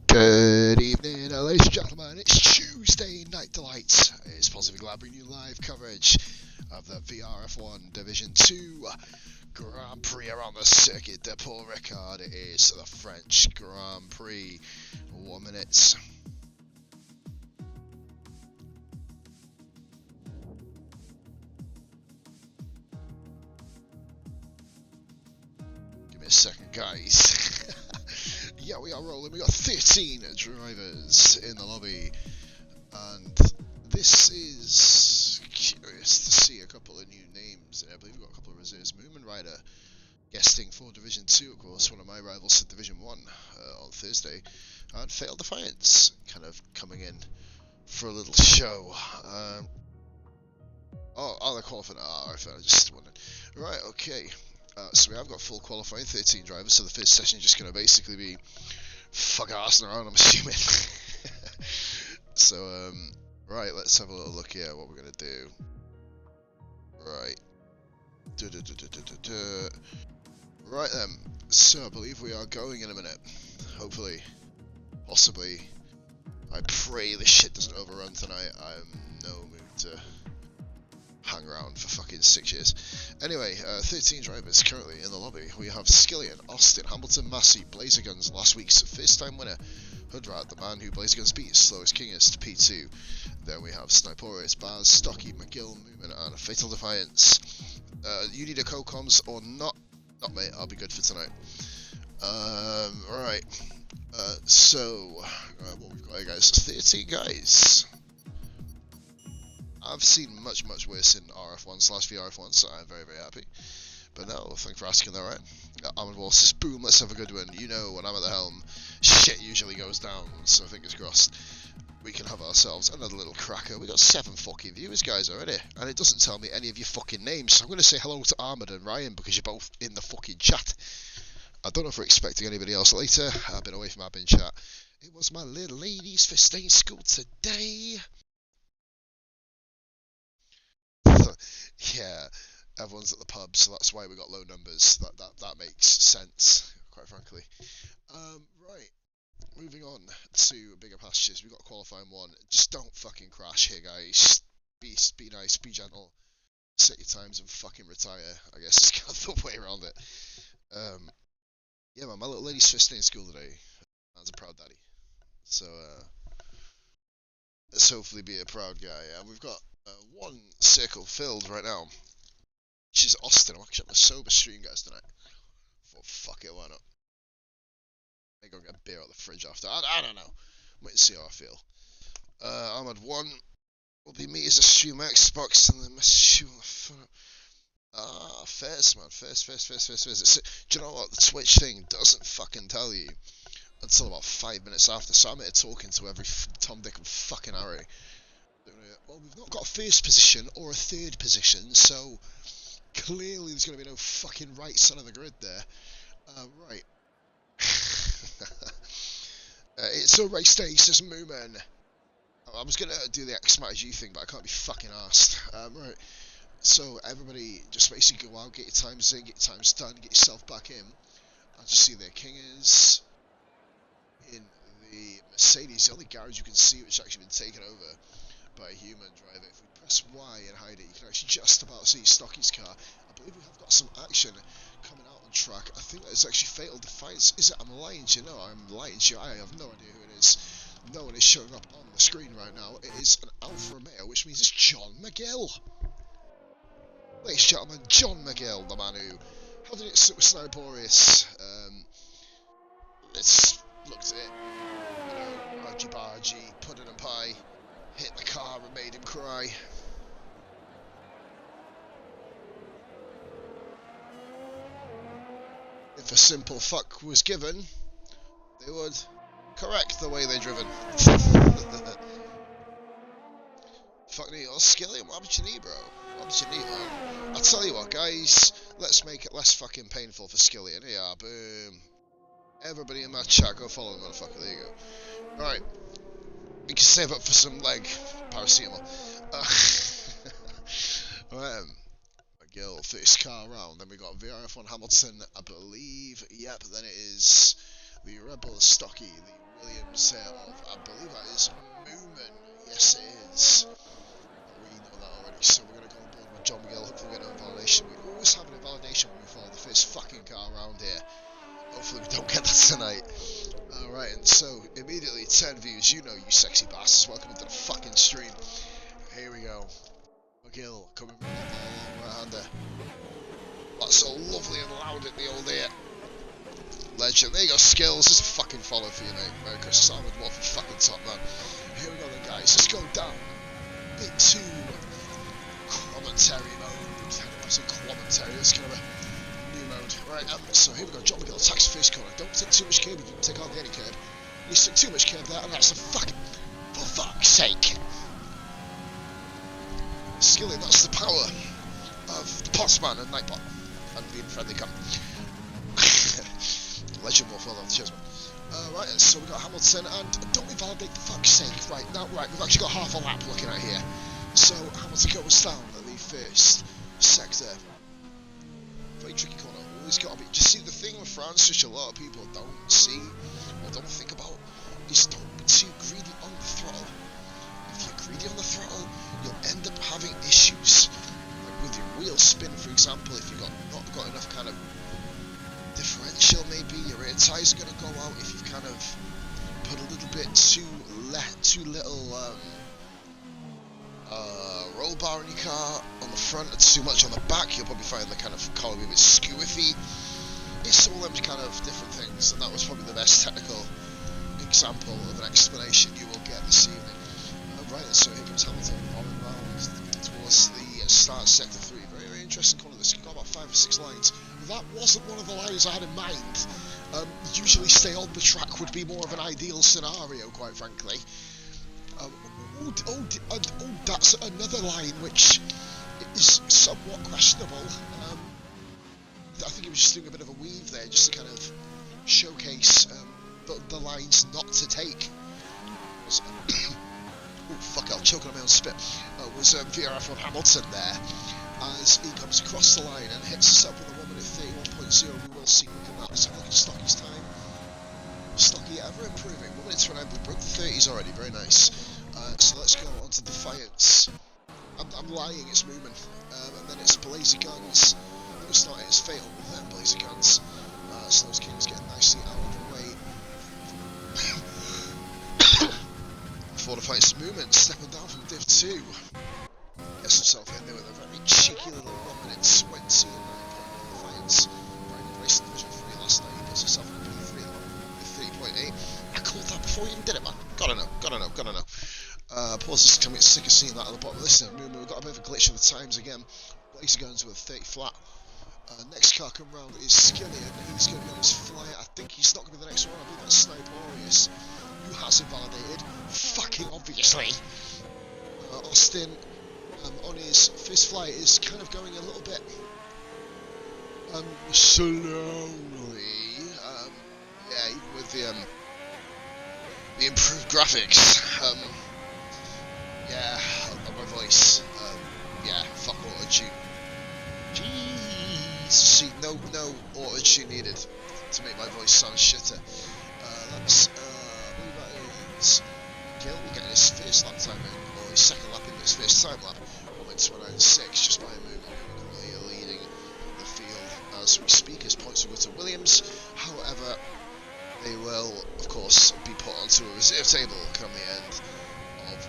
Good evening, ladies and gentlemen. It's Tuesday Night Delight. It's Positive Glad bringing you live coverage of the VRF1 Division 2 Grand Prix around the Circuit de Paul Ricard. It is the French Grand Prix. 1 minute. Give me a second, guys. Yeah, we are rolling. We got 13 drivers in the lobby, and this is curious to see a couple of new names. I believe we've got a couple of reserves. Moomin Rider guesting for Division 2, of course, one of my rivals at Division 1 on Thursday, and Fatal Defiance kind of coming in for a little show. They're qualifying. I just wondered. Right, okay. So we have got full qualifying, 13 drivers, so the first session is just going to basically be fuck-arsing around, I'm assuming. So, right, let's have a little look here, what we're going to do. Right. Right then, so I believe we are going in a minute. Hopefully. Possibly. I pray this shit doesn't overrun tonight. I'm no mood to hang around for fucking 6 years. Anyway, 13 drivers currently in the lobby. We have Skillian, Austin, Hamilton, Massey, Blazerguns, last week's first time winner, Hoodrat, the man who Blazerguns beat, slowest Kingest, P2. Then we have Sniporius, Baz, Stocky, McGill, Moomin, and Fatal Defiance. You need a co-coms or not? Not mate, I'll be good for tonight. Right. What we've got here, guys, 13 guys. I've seen much worse in RF1/VRF1, so I'm very happy. But no, thanks for asking that, right? Armored Wall says, boom, let's have a good one. You know, when I'm at the helm, shit usually goes down, so fingers crossed we can have ourselves another little cracker. We got 7 fucking viewers, guys, already, and it doesn't tell me any of your fucking names, so I'm going to say hello to Armored and Ryan, because you're both in the fucking chat. I don't know if we're expecting anybody else later. I've been away from admin chat. It was my little ladies' first day in school today. Yeah, everyone's at the pub, so that's why we got low numbers. That makes sense, quite frankly. Right, moving on to bigger pastures. We've got qualifying 1. Just don't fucking crash here, guys. Be nice, be gentle, set your times and fucking retire. I guess it's kind of the way around it. Yeah, man, my little lady's first day in school today. That's a proud daddy. So let's hopefully be a proud guy. And we've got 1 circle filled right now, which is Austin. I'm actually on a sober stream, guys, tonight. Thought, fuck it, why not? Maybe go get a beer out of the fridge after. I don't know. Wait and see how I feel. Armored 1 will be me as a stream Xbox, and then my stream. Fairs, man. Fairs. Do you know what? The Twitch thing doesn't fucking tell you until about 5 minutes after, so I'm here talking to every Tom, Dick, and fucking Harry. Well, we've not got a first position or a third position, so clearly there's going to be no fucking right side of the grid there. Right. It's a race day, says Moomin. I was going to do the X-Strategy thing, but I can't be fucking arsed. Right. So everybody just basically go out, get your times in, get your times done, get yourself back in. As you see there, King is in the Mercedes, the only garage you can see which has actually been taken over by a human driver. If we press Y and hide it, you can actually just about see Stocky's car. I believe we have got some action coming out on track. I think that is actually Fatal Defiance. Is it? I'm lying to you. No, I'm lying to you. I have no idea who it is. No one is showing up on the screen right now. It is an Alfa Romeo, which means it's John McGill. Ladies and gentlemen, John McGill, the man who... How did it sit with Sniporius? Let's look at it. You know, argy-bargy, pudding and pie. Hit the car and made him cry. If a simple fuck was given, they would correct the way they're driven. Fuck me, or Skilly, what happened to your knee, bro? What happened to your knee, man? I'll tell you what, guys, let's make it less fucking painful for Skilly. And here, boom. Everybody in my chat, go follow the motherfucker, there you go. Right. You can save up for some leg paracetamol. McGill, first car round. Then we got VRF1 Hamilton, I believe. Yep, then it is the Rebel Stocky, the Williams of, I believe that is Moomin. Yes, it is. We know that already, so we're going to go on board with John Miguel. Hopefully we get no invalidation. We always have an invalidation when we follow the first fucking car around here. Hopefully we don't get that tonight. Alright, and so immediately 10 views. You know, you sexy bastards. Welcome into the fucking stream. Here we go. McGill coming with the long right-hander. That's so lovely and loud at the old ear. Legend. There you go, Skills. Just a fucking follow for you, mate. Merry Christmas. I'm with Wolfie, fucking top man. Here we go then, guys. Let's go down into commentary mode. I was in commentary. It's kind of a new mode. Right, so here we go. John McGill attacks first corner. Don't take too much curb if you can take hardly any curb. You stick too much curb there, and that's a fucking... For fuck's sake. Skilling, that's the power of the Potsman and Nightbot. And being friendly, come. Legend more follow the Chessman. Right, so we've got Hamilton, and don't invalidate for fuck's sake. Right, now, we've actually got half a lap looking at here. So, Hamilton goes down at the first sector. Very tricky corner, always got to be. Just see the thing with France, which a lot of people don't see, or don't think about, is don't be too greedy on the throttle. If you're greedy on the throttle, you'll end up having issues. Like with your wheel spin, for example, if you've not got enough kind of differential, maybe your rear tyres are going to go out. If you've kind of put a little bit too little roll bar in your car on the front and too much on the back, you'll probably find the kind of car will be a bit skewy. It's all them kind of different things, and that was probably the best technical example of an explanation you will get this evening. Right, so here comes Hamilton bombing round towards the start of sector 3. Very, very interesting corner. This got about 5 or 6 lines. That wasn't one of the lines I had in mind. Usually stay on the track would be more of an ideal scenario, quite frankly. That's another line which is somewhat questionable. I think he was just doing a bit of a weave there, just to kind of showcase the lines not to take. Oh fuck, I'll choke on my own spit. Was VRF1 Hamilton there, as he comes across the line and hits us up with a 1 minute 31.0. We will see. Look at that. Let's have a look at Stocky's time. Stocky ever improving. 1 minute 29. We broke the 30s already. Very nice. So let's go on to Defiance. I'm lying. It's Moomin, and then it's Blazer Guns. It's not. It's Fatal, then Blazer Guns. So those kings getting nicely out of the way. For Defiance, Moomin stepping down from Div 2. Gets himself in there with a very cheeky little 1 minute 29. Defiance. Very good race in Division 3 last night. He puts himself in P3 with 30.8. I called that before he even did it, man. Gotta know. Pause this coming sick of seeing that at the bottom. Listen, Moomin, we've got a bit of a glitch with the times again. Blazer Guns with a 30 flat. Next car coming round is Skillian. He's going to be on his flyer. I think he's not going to be the next one. I believe that's Snipe Aureus, who has invalidated. Fucking obviously. Austin, on his first flight, is kind of going a little bit slowly. Yeah, even with the improved graphics. Yeah, my voice. Yeah, fuck auto-tune. Jeez. See, no auto-tune needed to make my voice sound shitter. That's, I believe that is Gil getting his first lap time in, or his second lap in his first time lap. 1:29.6, just by a movement. Currently leading the field as we speak, as points will go to Williams. However, they will, of course, be put onto a reserve table come the end of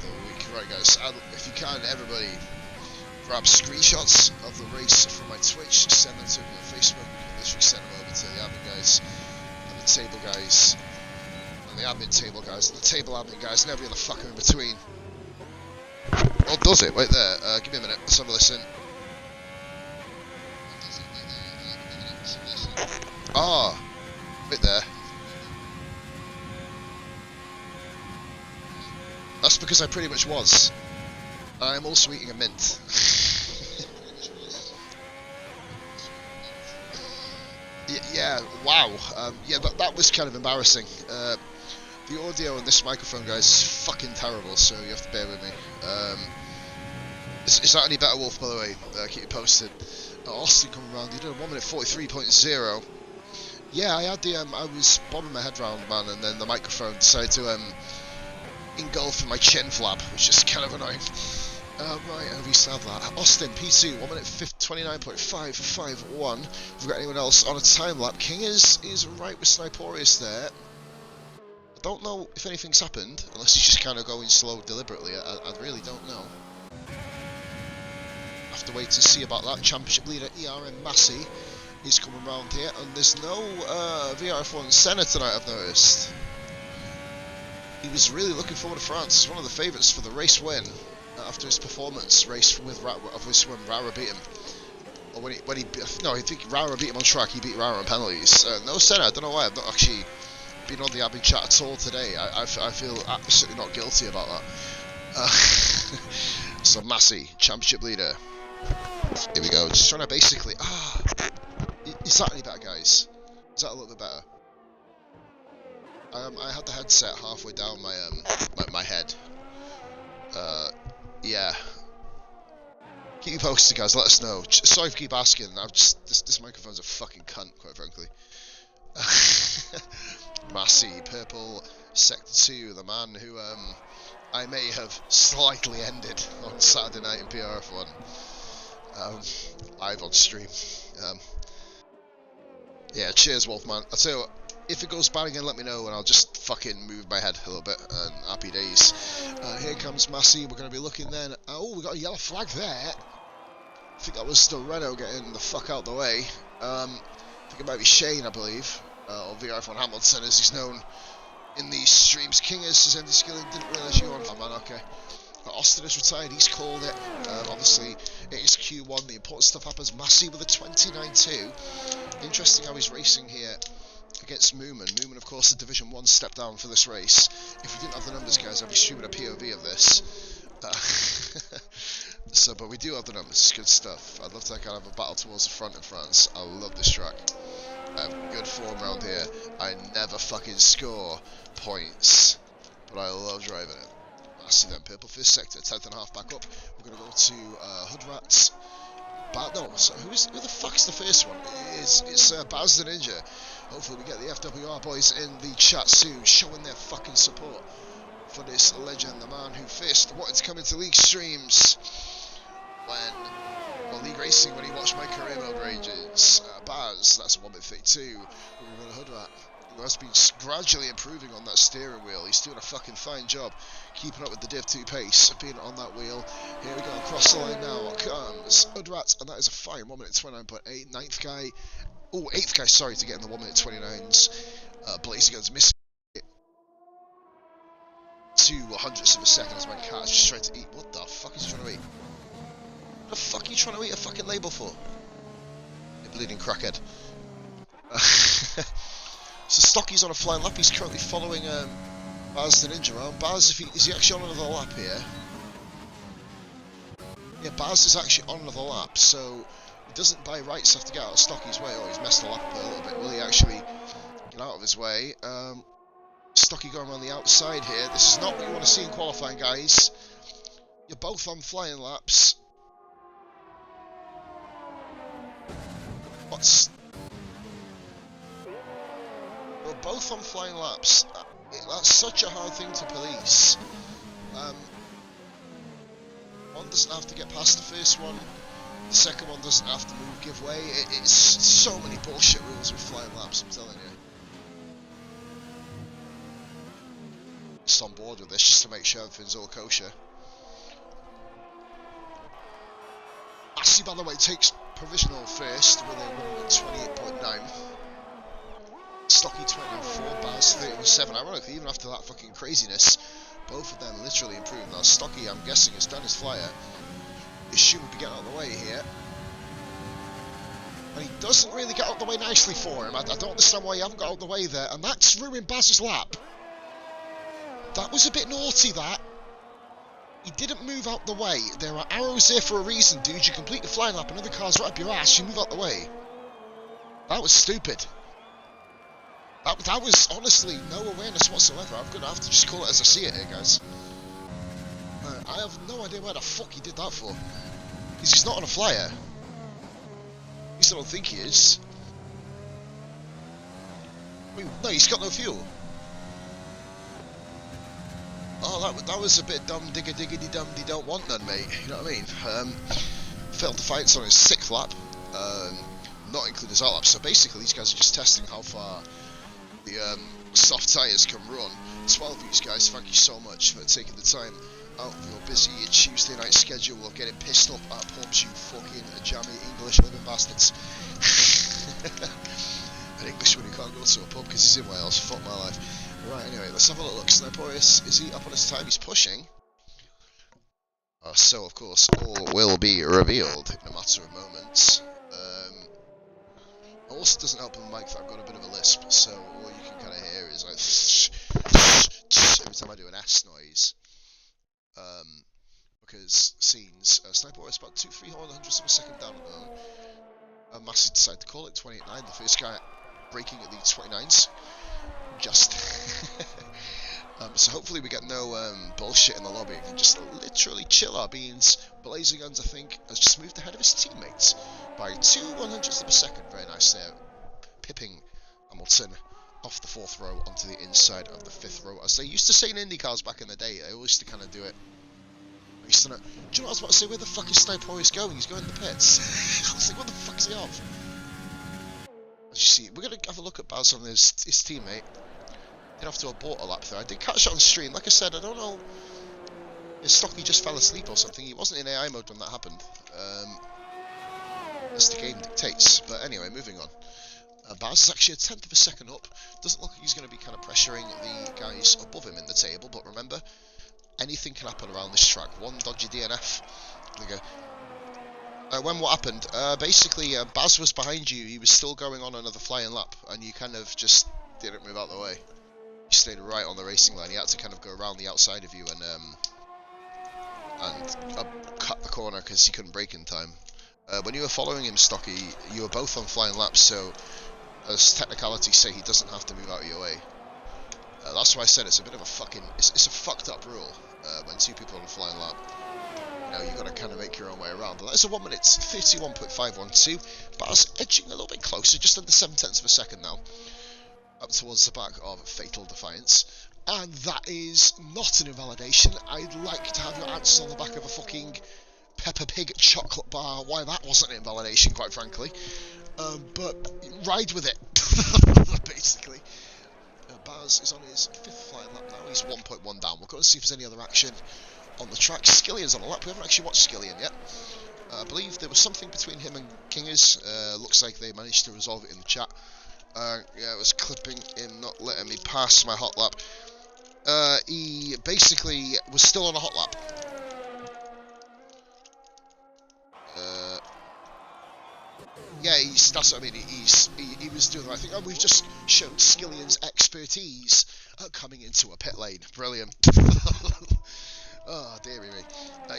the week. Right, guys, if you can, everybody grab screenshots of the race from my Twitch, send them to me on Facebook. You can literally send them over to the admin guys and the table guys and the admin table guys and the table admin guys and every other fucker in between. Oh, does it? Wait there. Give me a minute. Let's have a listen. Ah, wait there. That's because I pretty much was. I'm also eating a mint. Yeah, wow. Yeah, that was kind of embarrassing. The audio on this microphone, guys, is fucking terrible, so you have to bear with me. Is that any better, Wolf, by the way? Keep you posted. Austin coming around, he did a 1:43.0. Yeah, I had the I was bobbing my head round, man, and then the microphone decided to engulf in my chin flap, which is kind of annoying. Right, and we still have that. Austin, P2, 1 minute 29.551. If we've got anyone else on a time lap. King is right with Sniporius there. I don't know if anything's happened, unless he's just kind of going slow deliberately. I really don't know. Have to wait to see about that. Championship leader ERM Massey is coming round here, and there's no VRF1 Senna tonight, I've noticed. He was really looking forward to France. He's one of the favourites for the race win after his performance race with obviously when Rara beat him. Or when he no, I think Rara beat him on track. He beat Rara on penalties. No Senna. I don't know why. I've not actually been on the Abbey chat at all today. I feel absolutely not guilty about that. So Massey, championship leader. Here we go. Just trying to basically. Is that any better, guys? Is that a little bit better? I had the headset halfway down my head. Yeah. Keep you posted, guys. Let us know. Sorry for keep asking. This microphone's a fucking cunt, quite frankly. Massey, purple, sector 2, the man who I may have slightly ended on Saturday night in VRF1, live on stream. Yeah, cheers, Wolfman. I'll tell you what. If it goes bad again, let me know, and I'll just fucking move my head a little bit, and happy days. Here comes Massey. We're going to be looking then. Oh, we got a yellow flag there. I think that was still Renault getting the fuck out the way. I think it might be Shane, I believe, or VRF1 Hamilton, as he's known in these streams. King is empty skilling. Didn't realise you were on. Oh, man, okay. Austin is retired. He's called it. Obviously, it is Q1. The important stuff happens. Massey with a 29.2. Interesting how he's racing here against Moomin. Moomin, of course, the Division 1 step down for this race. If we didn't have the numbers, guys, I'd be streaming a POV of this. So, but we do have the numbers. It's good stuff. I'd love to kind of have a battle towards the front in France. I love this track. I have good form around here. I never fucking score points, but I love driving it. I see them. Purple fifth sector, 10th and a half back up. We're going to go to Hood Rats. No, so who the fuck's the first one? It's Baz the Ninja. Hopefully we get the FWR boys in the chat soon, showing their fucking support for this legend, the man who first wanted to come into League streams League Racing when he watched my career mode rages. Baz, that's a 1.32. We're going to Hood Rat, who has been gradually improving on that steering wheel. He's doing a fucking fine job keeping up with the Div 2 pace of being on that wheel. Here we go, across the line now comes Hood and that is a fine 1 minute 29.8. Ninth guy, eighth guy, sorry, to get in the 1 minute 29s. Blazing Guns missing 2/100ths of a second as my cat is just trying to eat. What the fuck is he trying to eat? What the fuck are you trying to eat a fucking label for? You bleeding crackhead. So Stocky's on a flying lap. He's currently following Baz the Ninja around. Baz, is he actually on another lap here? Yeah, Baz is actually on another lap, so he doesn't by rights have to get out of Stocky's way. Oh, he's messed the lap up a little bit. Will he actually get out of his way? Stocky going around the outside here. This is not what you want to see in qualifying, guys. You're both on flying laps. We're both on flying laps. That's such a hard thing to police. One doesn't have to get past the first one. The second one doesn't have to give way. It's so many bullshit rules with flying laps, I'm telling you. Just on board with this, just to make sure everything's all kosher. Massey, by the way, takes provisional first with a 128.9. Stocky 29.4, Baz 31.7. Ironically, even after that fucking craziness, both of them literally improved. Now, Stocky, I'm guessing, has done his flyer. His shoe would be getting out of the way here. And he doesn't really get out of the way nicely for him. I don't understand why he hasn't got out of the way there. And that's ruined Baz's lap. That was a bit naughty, that. He didn't move out the way. There are arrows there for a reason, dude. You complete the flying lap, another car's right up your ass, you move out the way. That was stupid. That was honestly no awareness whatsoever. I'm going to have to just call it as I see it here, guys. I have no idea why the fuck he did that for. Because he's not on a flyer. At least I don't think he is. No, he's got no fuel. Oh, that was a bit dumb diggity dum de don't want then, mate. You know what I mean? Failed to fight on his 6th lap, not including his out lap. So basically, these guys are just testing how far the soft tyres can run. 12 of you guys, thank you so much for taking the time out of your busy Tuesday night schedule of getting pissed up at pubs, you fucking jammy English living bastards. An Englishman who can't go to a pub because he's in Wales. Fuck my life. Right, anyway, let's have a look. Sniporius, is he up on his time? He's pushing. So, of course, all will be revealed in a matter of moments. Also, doesn't help with the mic that I've got a bit of a lisp, so all you can kind of hear is like every time I do an S noise. Because scenes, Sniporius about 2-3 hundredths of a second down at the moment. Massey decided to call it 28.9, the first guy braking at the 29s. Just. So hopefully we get no bullshit in the lobby. We can just literally chill our beans. Blazing Guns, I think, has just moved ahead of his teammates by 2/100ths of a second. Very nice there. Pipping Hamilton off the 4th row onto the inside of the 5th row. As they used to say in IndyCars back in the day, they always used to kind of do it. I used to know, do you know what I was about to say? Where the fuck is Sniporius going? He's going to the pits. I was like, what the fuck is he off? As you see, we're going to have a look at Baz on his teammate. Did have to abort a lap there. I did catch it on stream. Like I said, I don't know if Stocky just fell asleep or something. He wasn't in AI mode when that happened. As the game dictates. But anyway, moving on. Baz is actually a 10th of a second up. Doesn't look like he's going to be kind of pressuring the guys above him in the table. But remember, anything can happen around this track. One dodgy DNF. There we go. When what happened? Basically, Baz was behind you. He was still going on another flying lap. And you kind of just didn't move out the way. He stayed right on the racing line. He had to kind of go around the outside of you and cut the corner because he couldn't brake in time. When you were following him, Stocky, you were both on flying laps, so as technicalities say, he doesn't have to move out of your way. That's why I said it's a bit of a fucking... It's a fucked up rule when two people are on a flying lap. You know, you've got to kind of make your own way around. But that's a 1 minute 31.512. But I was edging a little bit closer, just under 7/10 of a second now. Up towards the back of Fatal Defiance. And that is not an invalidation. I'd like to have your answers on the back of a fucking Peppa Pig chocolate bar. Why that wasn't an invalidation, quite frankly. But ride with it, basically. Baz is on his 5th flying lap now. He's 1.1 down. We'll go and see if there's any other action on the track. Skillian's on the lap. We haven't actually watched Skillian yet. I believe there was something between him and Kingers. Looks like they managed to resolve it in the chat. Yeah, it was clipping him, not letting me pass my hot lap. He basically was still on a hot lap. Yeah, that's what I mean. He was doing the right thing. And we've just shown Skillian's expertise at coming into a pit lane. Brilliant. Oh, dearie me.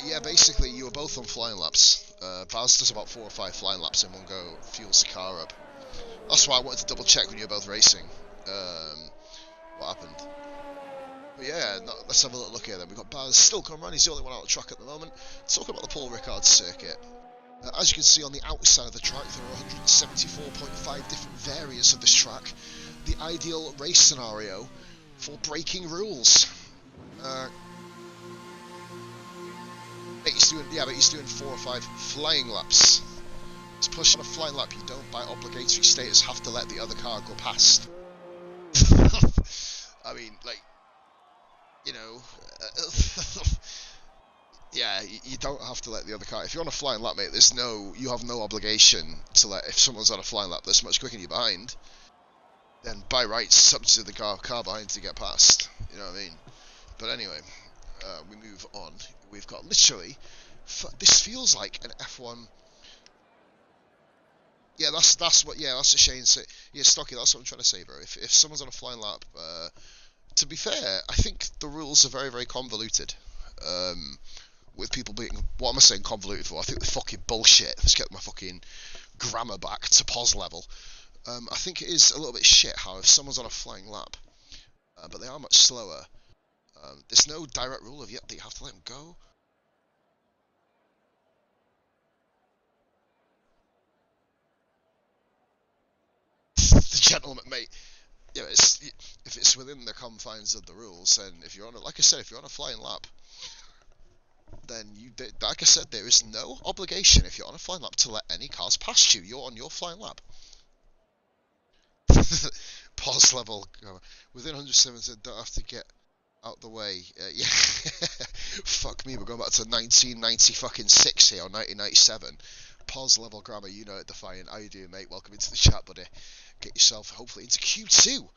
Yeah, basically, you were both on flying laps. Baz does about 4 or 5 flying laps in one go, fuels the car up. That's why I wanted to double check when you were both racing. What happened? But yeah, let's have a little look here then. We've got Baz still coming around. He's the only one out of the track at the moment. Talking about the Paul Ricard circuit. As you can see on the outside of the track, there are 174.5 different variants of this track. The ideal race scenario for breaking rules. But he's doing 4 or 5 flying laps. He's pushing a flying lap. You don't, by obligatory status, have to let the other car go past. I mean, like, you know, yeah, you don't have to let the other car. If you're on a flying lap, mate, you have no obligation to let. If someone's on a flying lap that's much quicker than you behind, then by rights, it's up to the car behind to get past. You know what I mean? But anyway, we move on. We've got literally. This feels like an F1. Yeah, that's what. Yeah, that's a shame. Yeah, Stocky, that's what I'm trying to say, bro. If someone's on a flying lap, to be fair, I think the rules are very, very convoluted. With people being, what am I saying convoluted for? I think they're fucking bullshit. Let's get my fucking grammar back to pos level. I think it is a little bit shit how if someone's on a flying lap, but they are much slower, there's no direct rule of yet that you have to let them go. The gentleman, mate. Yeah, if it's within the confines of the rules, and if you're on like I said, if you're on a flying lap, then like I said, there is no obligation if you're on a flying lap to let any cars past you. You're on your flying lap. Pause level. Within 170, don't have to get out the way. Yeah. Fuck me, we're going back to 1990 fucking 6 here, or 1997. Pause level grammar, you know it, Defiant. How you doing, mate? Welcome into the chat, buddy. Get yourself, hopefully, into Q2.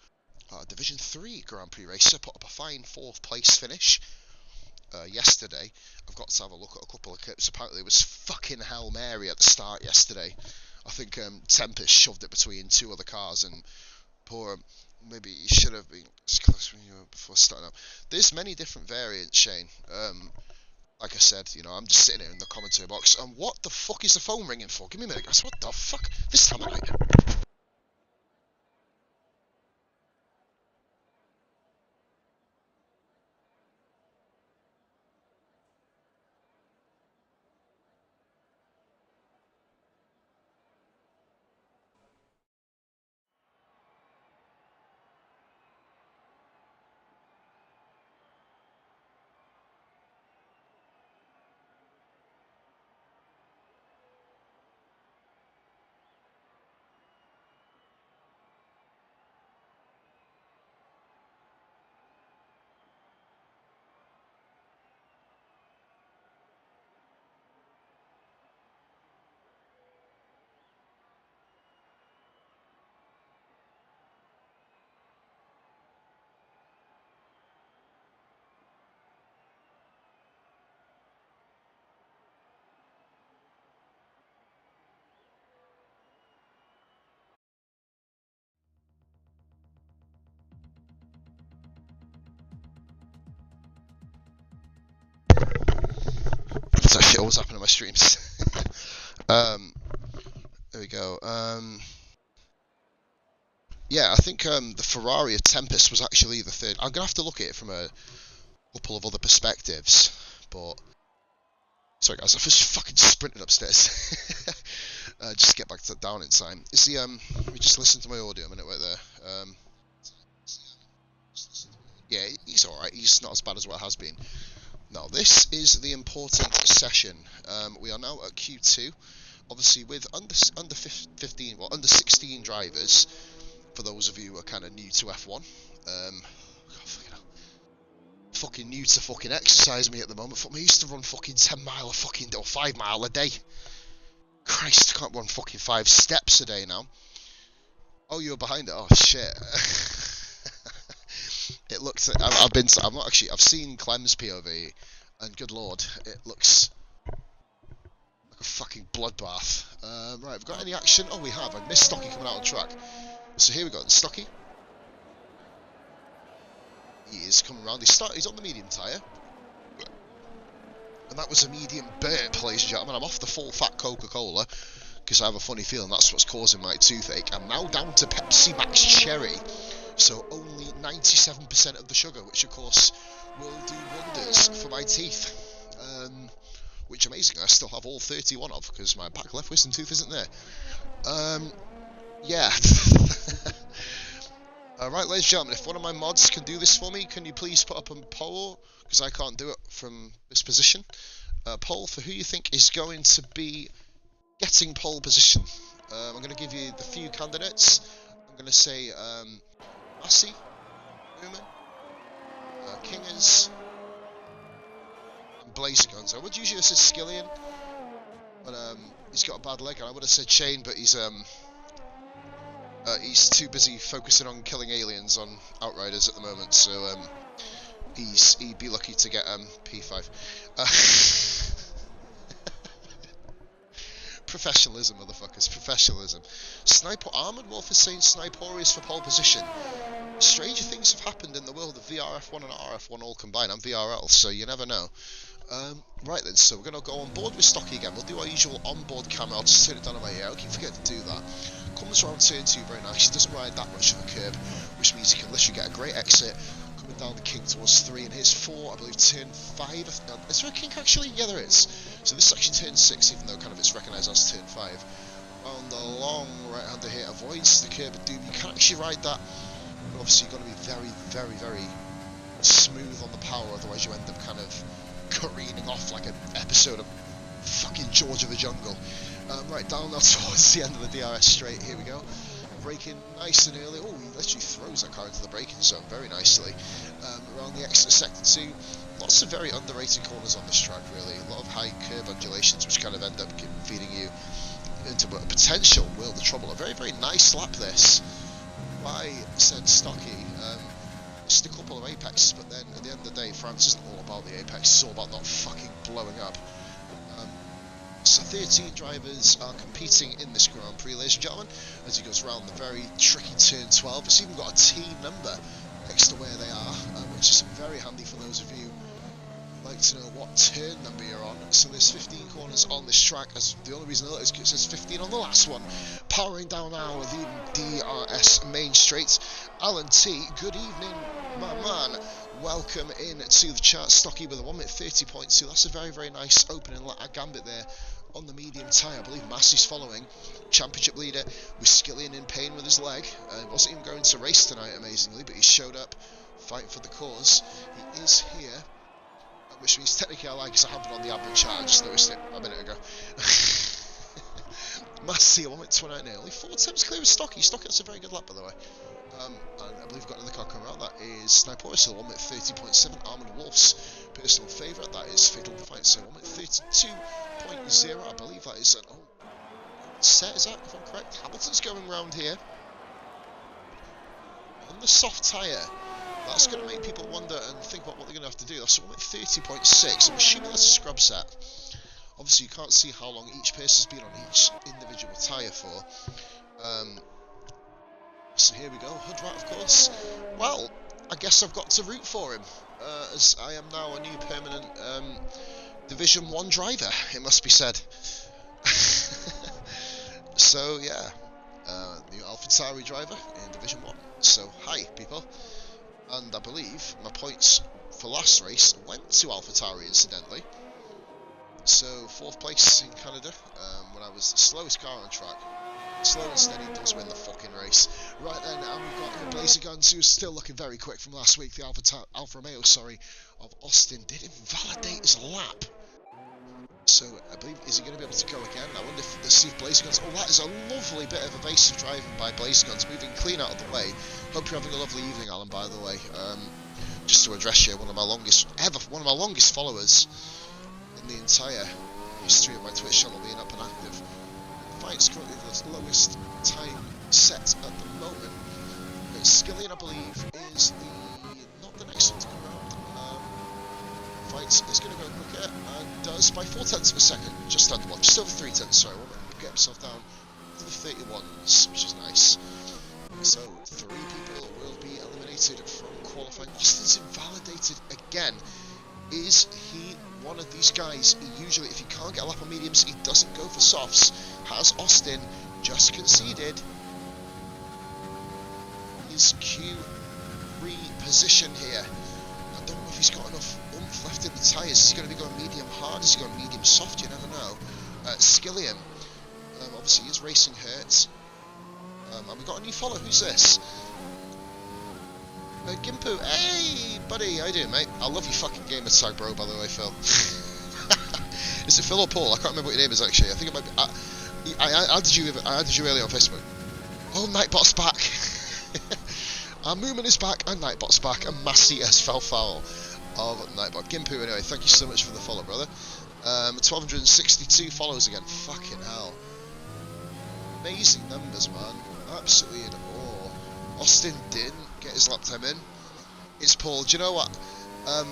Division 3 Grand Prix racer. Put up a fine 4th place finish yesterday. I've got to have a look at a couple of clips. Apparently it was fucking Hail Mary at the start yesterday. I think Tempest shoved it between 2 other cars, and poor maybe he should have been close when you were before starting up. There's many different variants, Shane. Like I said, you know, I'm just sitting here in the commentary box, and what the fuck is the phone ringing for? Give me a minute, guys. What the fuck? This time of night. That shit always happen in my streams. There we go. Yeah, I think the Ferrari of Tempest was actually the third. I'm gonna have to look at it from a couple of other perspectives, but sorry guys, I was just fucking sprinting upstairs. Just to get back to down in time. Is the let me just listen to my audio a minute right there. Yeah, he's alright. He's not as bad as what it has been. Now, this is the important session. We are now at Q2, obviously with under 15, well, under 16 drivers. For those of you who are kind of new to F1, fucking new to fucking exercise me at the moment. I used to run fucking 10 mile a fucking or 5 mile a day. Christ, I can't run fucking 5 steps a day now. Oh, you're behind it. Oh shit. It looks. I've been. I'm not actually. I've seen Clem's POV, and good lord, it looks like a fucking bloodbath. Right, have we got any action? Oh, we have. I missed Stocky coming out on track. So here we go. Stocky. He is coming around. He's on the medium tyre. And that was a medium burp, ladies and gentlemen. I'm off the full fat Coca-Cola, because I have a funny feeling that's what's causing my toothache. I'm now down to Pepsi Max Cherry. So only 97% of the sugar, which of course will do wonders for my teeth. Which, amazingly, I still have all 31 of, because my back left wisdom tooth isn't there. Yeah. Right, ladies and gentlemen, if one of my mods can do this for me, can you please put up a poll, because I can't do it from this position. Poll for who you think is going to be getting pole position. I'm going to give you the few candidates. I'm going to say Massey, Newman, Kingers, and Blazer Guns. I would usually have said Skillian, but he's got a bad leg, and I would have said Shane, but he's too busy focusing on killing aliens on Outriders at the moment, so he'd be lucky to get P5. Professionalism, motherfuckers, professionalism. Sniper Armored Wolf is saying Sniporius for pole position. Stranger things have happened in the world of VRF1 and RF1 all combined. I'm VRL, so you never know. Right then, so we're going to go on board with Stocky again. We'll do our usual onboard camera. I'll just turn it down on my ear. I keep forgetting to do that. Comes around turn 2 very nice. He doesn't ride that much of a curb, which means he can literally get a great exit. Coming down the king towards 3, and here's 4, I believe turn 5. Is there a king actually? Yeah, there is. So this is actually turn 6, even though kind of it's recognised as turn 5. On the long right-hander here, avoids the curb of doom. You can actually ride that Obviously, you've got to be very, very, very smooth on the power, otherwise you end up kind of careening off like an episode of fucking George of the Jungle. Right, down now towards the end of the DRS straight, here we go. Braking nice and early. Oh, he literally throws that car into the braking zone very nicely. Around the exit sector 2, lots of very underrated corners on this track, really. A lot of high curve undulations, which kind of end up feeding you into a potential world of trouble. A very, very nice lap, this, by said Stocky. Just a couple of apexes, but then at the end of the day, France isn't all about the apex, it's all about not fucking blowing up. So 13 drivers are competing in this Grand Prix, ladies and gentlemen, as he goes around the very tricky turn 12. It's even got a T number next to where they are, which is very handy for those of you who like to know what turn number you're on. So there's 15 corners on this track, as the only reason I know is because it says 15 on the last one. Powering down now the DRS main straight. Alan T, good evening, my man. Welcome in to the chart. Stocky with a 1 minute 30.2. That's a very, very nice opening gambit there on the medium tyre. I believe Massey's following. Championship leader with Skillian in pain with his leg. Wasn't even going to race tonight, amazingly, but he showed up fighting for the cause. He is here, which means technically I like, because I haven't on the admin chart. I just noticed it a minute ago. Massey, 1 minute 29 nearly. 4 attempts clear of Stocky. Stocky, that's a very good lap, by the way. And I believe we've got another car coming out. That is Sniper, so 1 minute 30.7. Armoured Wolf's personal favourite. That is Fatal Fight, so 1 minute 32.0. I believe that is an old set, is that, if I'm correct? Hamilton's going round here on the soft tyre. That's going to make people wonder and think about what they're going to have to do. That's 1 minute 30.6. I'm assuming that's a scrub set. Obviously, you can't see how long each person's been on each individual tyre for. So here we go, hood rat, of course. Well, I guess I've got to root for him, as I am now a new permanent Division 1 driver, it must be said. So yeah, new AlphaTauri driver in Division 1. So hi people, and I believe my points for last race went to AlphaTauri incidentally. So 4th place in Canada, when I was the slowest car on track. Slow and steady does win the fucking race. Right then, and we've got Blazer Guns, who's still looking very quick from last week. The Alfa Romeo, of Austin did invalidate his lap. So I believe, is he going to be able to go again? I wonder if, let's see if Blazer Guns. Oh, that is a lovely bit of evasive driving by Blazer Guns, moving clean out of the way. Hope you're having a lovely evening, Alan. By the way, just to address you, one of my longest followers in the entire history of my Twitch channel being up and active. Fight's currently the lowest time set at the moment. Skillian, I believe, is not the next one to come around. Fight is going to go quicker and does by 4 tenths of a second, just under one, just over 3 tenths. Sorry, I want to get himself down to the 31s, which is nice. So 3 people will be eliminated from qualifying. Justin's invalidated again. Is he one of these guys? He usually, if he can't get a lap on mediums, he doesn't go for softs. Has Austin just conceded his Q3 position here? I don't know if he's got enough oomph left in the tyres. Is he going to be going medium hard? Is he going medium soft? You never know. Skillian, obviously his racing hurts. And we've got a new follower. Who's this? Gimpu, hey buddy, how you doing, mate? I love your fucking gamer tag, bro, by the way, Phil. Is it Phil or Paul? I can't remember what your name is, actually. I think it might be... I added you earlier on Facebook. Oh, Nightbot's back. Our Moomin is back, and Nightbot's back, and Massey has fell foul of Nightbot. Gimpu, anyway, thank you so much for the follow, brother. 1,262 followers again. Fucking hell. Amazing numbers, man. Absolutely in awe. Austin didn't get his lap time in. It's Paul. Do you know what? I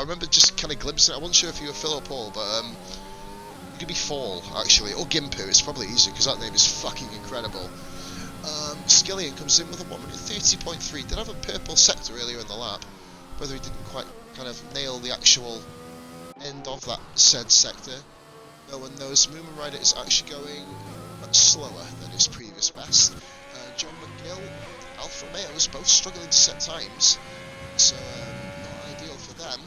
remember just kind of glimpsing it. I wasn't sure if you were Phil or Paul, but it could be Fall, actually, or Gimpu. It's probably easier because that name is fucking incredible. Skillian comes in with a 1 minute 30.3. Did have a purple sector earlier in the lap, whether he didn't quite kind of nail the actual end of that said sector. No one knows. Moomin Rider is actually going much slower than his previous best. John McGill, Alfa Romeo's both struggling to set times, so not ideal for them.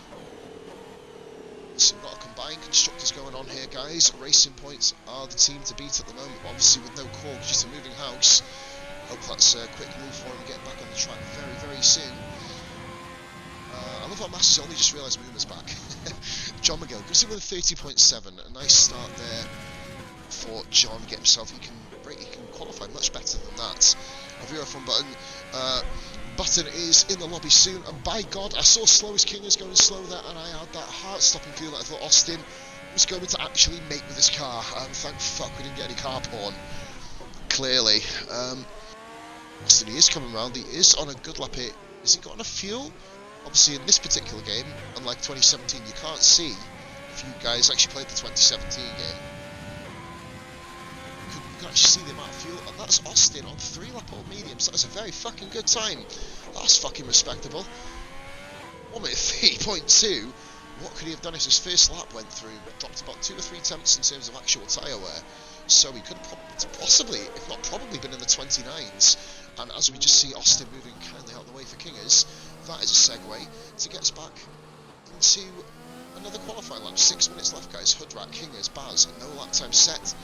So we've got a combined constructors going on here, guys. Racing Points are the team to beat at the moment, but obviously with no core, just a moving house. Hope that's a quick move for him, getting back on the track very, very soon. I love how Massey's only just realised Moomer's back. John McGill goes in with a 30.7, a nice start there for John. Get himself, he can qualify much better than that. A VRF1 Button is in the lobby soon, and by God, I saw Slow as King is going slow there, and I had that heart-stopping feeling. I thought Austin was going to actually make with his car. Thank fuck we didn't get any car porn. Clearly, Austin, he is coming around. He is on a good lap here. Has he got enough fuel? Obviously, in this particular game, unlike 2017, you can't see if you guys actually played the 2017 game. You can actually see the amount of fuel, and that's Austin on 3-lap old mediums. That's a very fucking good time. That's fucking respectable. 1 minute 3.2. What could he have done if his first lap went through? Dropped about 2 or 3 tenths in terms of actual tyre wear. So he could have possibly, if not probably, been in the 29s. And as we just see Austin moving kindly out of the way for Kingers, that is a segue to get us back into another qualifying lap. 6 minutes left, guys. Hoodrat, Kingers, Baz, no lap time set.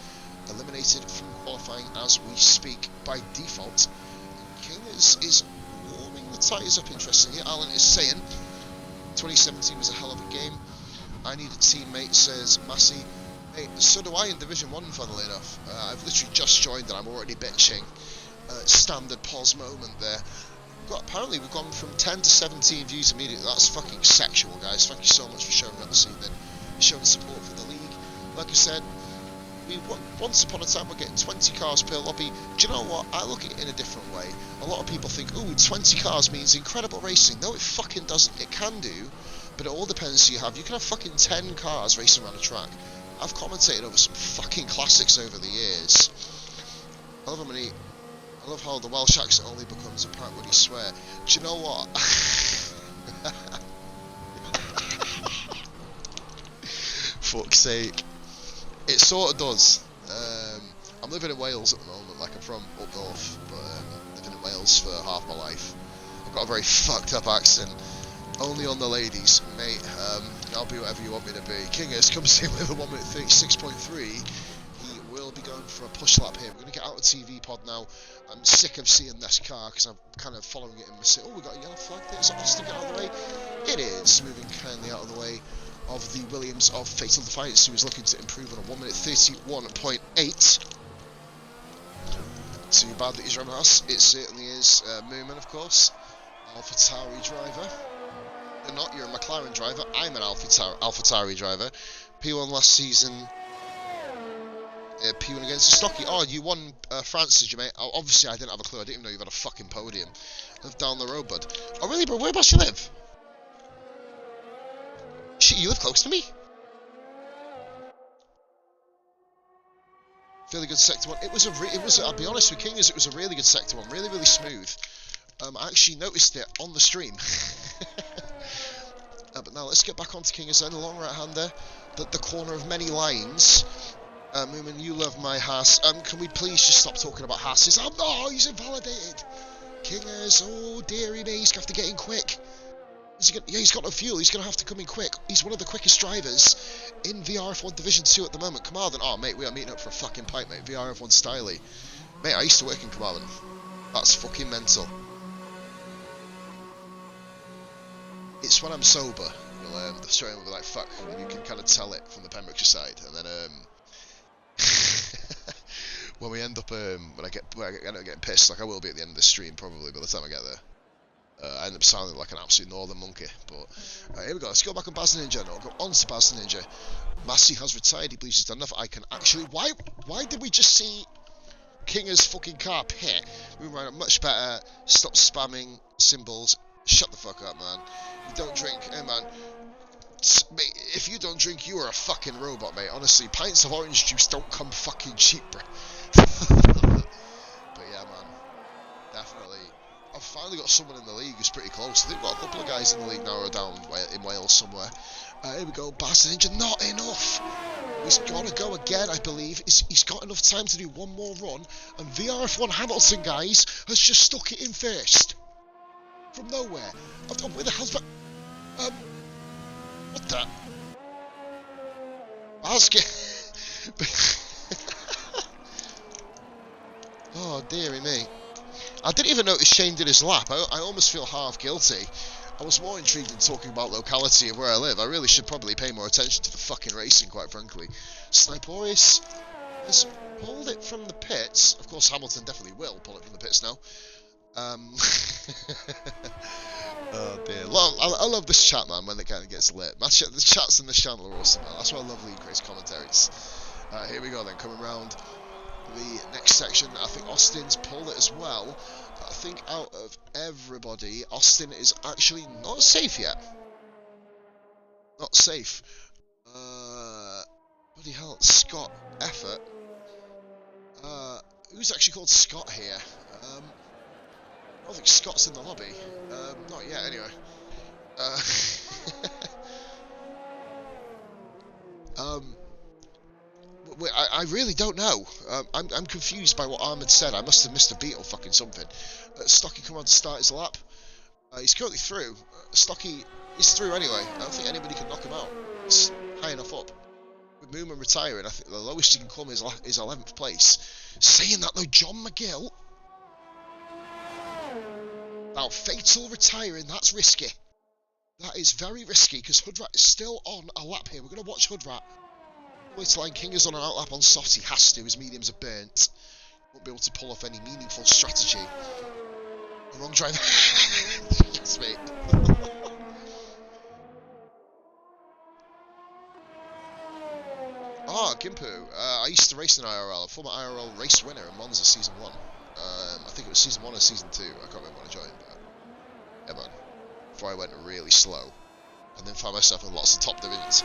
Eliminated from qualifying as we speak by default. Kingers is warming the tyres up, interestingly. Alan is saying 2017 was a hell of a game. I need a teammate, says Massey. Hey, so do I in Division 1, funnily enough. I've literally just joined and I'm already bitching. Standard pause moment there. Apparently we've gone from 10 to 17 views immediately. That's fucking sexual, guys. Thank you so much for showing up this evening, showing support for the league. Like I said, once upon a time we're getting 20 cars per lobby. Do you know what? I look at it in a different way. A lot of people think, ooh, 20 cars means incredible racing. No, it fucking doesn't. It can do, but it all depends who you have. You can have fucking 10 cars racing around a track. I've commentated over some fucking classics over the years. I love how the Welsh accent only becomes apparent when you swear. Do you know what? Fuck's sake. It sort of does. I'm living in Wales at the moment, like I'm from up north, but living in Wales for half my life. I've got a very fucked up accent. Only on the ladies, mate. I'll be whatever you want me to be. Kingers comes in with a 1 minute 36.3. He will be going for a push lap here. We're going to get out of the TV pod now. I'm sick of seeing this car because I'm kind of following it in my city. Oh, we've got a yellow flag there. Is it Austin get out of the way? It is. Moving kindly out of the way of the Williams of Fatal Defiance, who is looking to improve on a 1 minute 31.8. Too bad that he's running us. It certainly is. Moomin, of course. AlphaTauri driver. You're not, you're a McLaren driver. I'm an AlphaTauri driver. P1 last season. P1 against Stocky. Oh, you won France, did you, mate? Oh, obviously, I didn't have a clue. I didn't even know you had a fucking podium. Live down the road, bud. Oh, really, bro? Whereabouts you live? Shit, you live close to me? Really good sector one. It was. I'll be honest with Kingers, it was a really good sector one. Really, really smooth. I actually noticed it on the stream. But now let's get back onto Kingers then. Long right hander. The corner of many lines. Moomin, you love my Haas. Can we please just stop talking about Haas's? Oh, he's invalidated. Kingers, oh dearie me, he's going to have to get in quick. Yeah, he's got no fuel, he's going to have to come in quick. He's one of the quickest drivers in VRF1 Division 2 at the moment. Carmarthen, oh mate, we are meeting up for a fucking pipe, mate. VRF1 Styly. Mate, I used to work in Carmarthen. That's fucking mental. It's when I'm sober, the story will be like, fuck, and you can kind of tell it from the Pembrokeshire side, and then, when we end up, when I end up getting pissed, like I will be at the end of the stream, probably, by the time I get there. I end up sounding like an absolute northern monkey, but here we go. Let's go back on Baz Ninja. No, go on to Baz Ninja. Massey has retired. He believes he's done enough. I can actually. Why did we just see Kinger's fucking car pit? We were much better. Stop spamming symbols. Shut the fuck up, man. You don't drink, hey man. Mate, if you don't drink, you are a fucking robot, mate. Honestly, pints of orange juice don't come fucking cheap, bro. But yeah, man, definitely. I've finally got someone in the league who's pretty close. I think we've got a couple of guys in the league now who are down in Wales somewhere. Here we go, Baz Ninja, not enough. He's got to go again, I believe. He's got enough time to do one more run. And VRF1 Hamilton, guys, has just stuck it in first. From nowhere. Where the hell's that? What the? Oh, dearie me. I didn't even notice Shane did his lap. I almost feel half guilty. I was more intrigued in talking about locality and where I live. I really should probably pay more attention to the fucking racing, quite frankly. Sniporius has pulled it from the pits. Of course, Hamilton definitely will pull it from the pits now. Oh dear. I love this chat, man, when it kind of gets lit. The chats in this channel are awesome, man. That's why I love League Race commentaries. Here we go then, coming round the next section. I think Austin's pulled it as well. But I think out of everybody, Austin is actually not safe yet. Not safe. Bloody hell, Scott Effort. Who's actually called Scott here? I don't think Scott's in the lobby. Not yet, anyway. I really don't know. I'm confused by what Ahmed said. I must have missed a beat or fucking something. Stocky come on to start his lap. He's currently through. Stocky is through anyway. I don't think anybody can knock him out. It's high enough up. With Mooman retiring, I think the lowest he can come is 11th place. Saying that though, John McGill. Now, Fatal retiring, that's risky. That is very risky, because Hoodrat is still on a lap here. We're going to watch Hoodrat. Wait till Line King is on an outlap on soft. He has to. His mediums are burnt. Won't be able to pull off any meaningful strategy. The wrong driver. Yes, mate. Gimpu. I used to race in IRL. A former IRL race winner in Monza Season 1. I think it was Season 1 or Season 2. I can't remember when I joined, but yeah, man. Before I went really slow. And then found myself in lots of top divisions.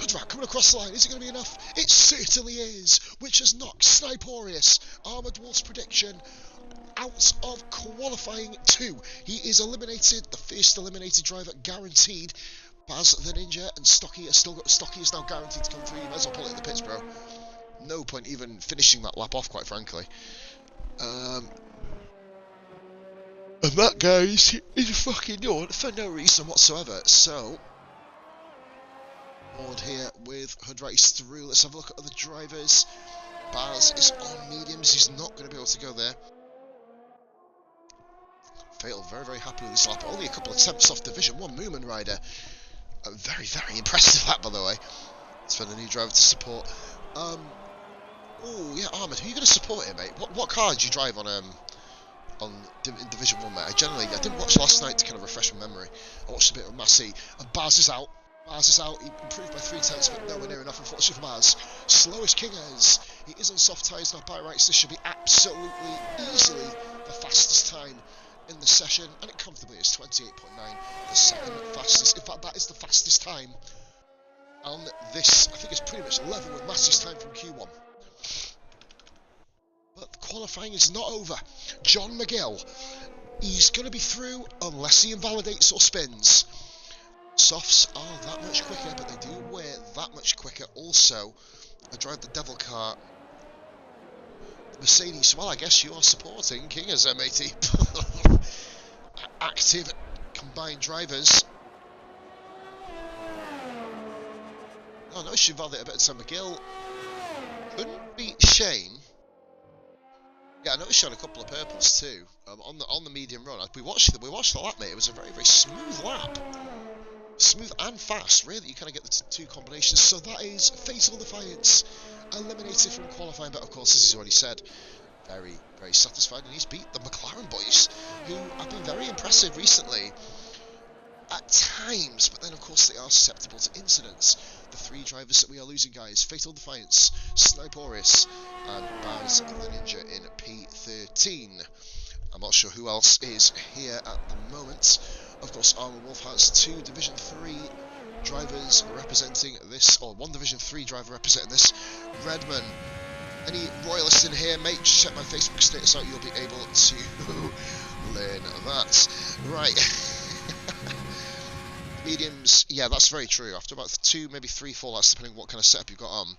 Hoodrat coming across the line. Is it going to be enough? It certainly is. Which has knocked Sniporius, Armoured Wolf's prediction, out of qualifying 2. He is eliminated. The first eliminated driver guaranteed. Baz the Ninja and Stocky is now guaranteed to come through. You might as well pull it in the pits, bro. No point even finishing that lap off, quite frankly. And that, guys, is a fucking yawn for no reason whatsoever. So, on here with Hoodrat is through. Let's have a look at other drivers. Baz is on mediums. He's not going to be able to go there. Fatal, very, very happy with this lap. Only a couple of attempts off Division 1 Moomin rider. Very, very impressive lap, by the way. Let's find a new driver to support. Oh, yeah, Ahmed, who are you going to support here, mate? What car did you drive on in Division 1, mate? I didn't watch last night to kind of refresh my memory. I watched a bit of Massey, and Baz is out. Baz is out. He improved by 3 tenths, but nowhere near enough, unfortunately, for Baz. Slowest Kingers. He is on soft tyres now. By rights, this should be absolutely, easily the fastest time in the session, and it comfortably is 28.9, the second fastest. In fact, that is the fastest time. And this, I think, is pretty much level with Massey's time from Q1. But qualifying is not over. John McGill, he's going to be through unless he invalidates or spins. Softs are that much quicker, but they do wear that much quicker. Also, I drive the Devil car. Mercedes, well, I guess you are supporting Kingers, matey. Active combined drivers. Oh, no, she validated a bit of time. McGill couldn't beat Shane. Yeah, I noticed she had a couple of purples too on the medium run. We watched the lap, mate. It was a very, very smooth lap, smooth and fast. Really, you kind of get the two combinations. So that is Fatal Defiance eliminated from qualifying, but of course, as he's already said, very, very satisfied, and he's beat the McLaren boys, who have been very impressive recently at times, but then of course they are susceptible to incidents. The 3 drivers that we are losing, guys: Fatal Defiance, Sniporius, and Baz the Ninja in P13. I'm not sure who else is here at the moment. Of course, Armour Wolf has 2 Division 3 drivers representing this, or 1 Division 3 driver representing this. Redman, any royalists in here, mate? Just check my Facebook status out, you'll be able to learn that. Right. Mediums, yeah, that's very true. After about 2, maybe 3, 4 laps, depending on what kind of setup you've got on.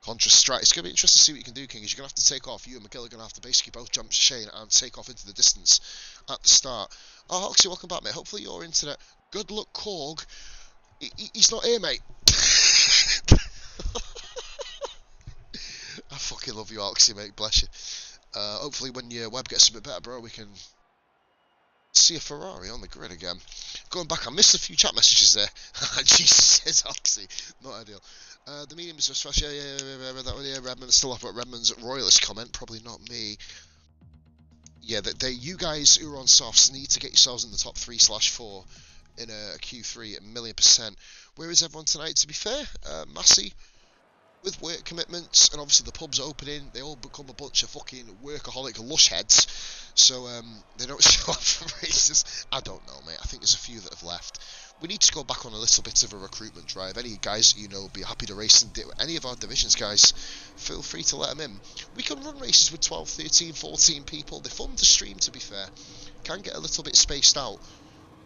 Contra Strat. It's going to be interesting to see what you can do, King. You're going to have to take off. You and McGill are going to have to basically both jump Shane and take off into the distance at the start. Oh, Hoxie, welcome back, mate. Hopefully your internet. Good luck, Korg. He's not here, mate. fucking love you, Alexi, mate. Bless you. Hopefully when your web gets a bit better, bro, we can see a Ferrari on the grid again. Going back, I missed a few chat messages there. Jesus, says Alexi. Not ideal. The medium is fast. Yeah, that one, yeah, Redmond's still up at Redmond's Royalist comment. Probably not me. Yeah, you guys who are on softs need to get yourselves in the top 3/4 in a Q3 1,000,000%. Where is everyone tonight, to be fair? Massey, with work commitments, and obviously the pub's opening, they all become a bunch of fucking workaholic lush heads, so they don't show up for races. I don't know, mate. I think there's a few that have left. We need to go back on a little bit of a recruitment drive. Any guys that you know would be happy to race in any of our divisions, guys, feel free to let them in. We can run races with 12, 13, 14 people. They're fun to stream, to be fair. Can get a little bit spaced out,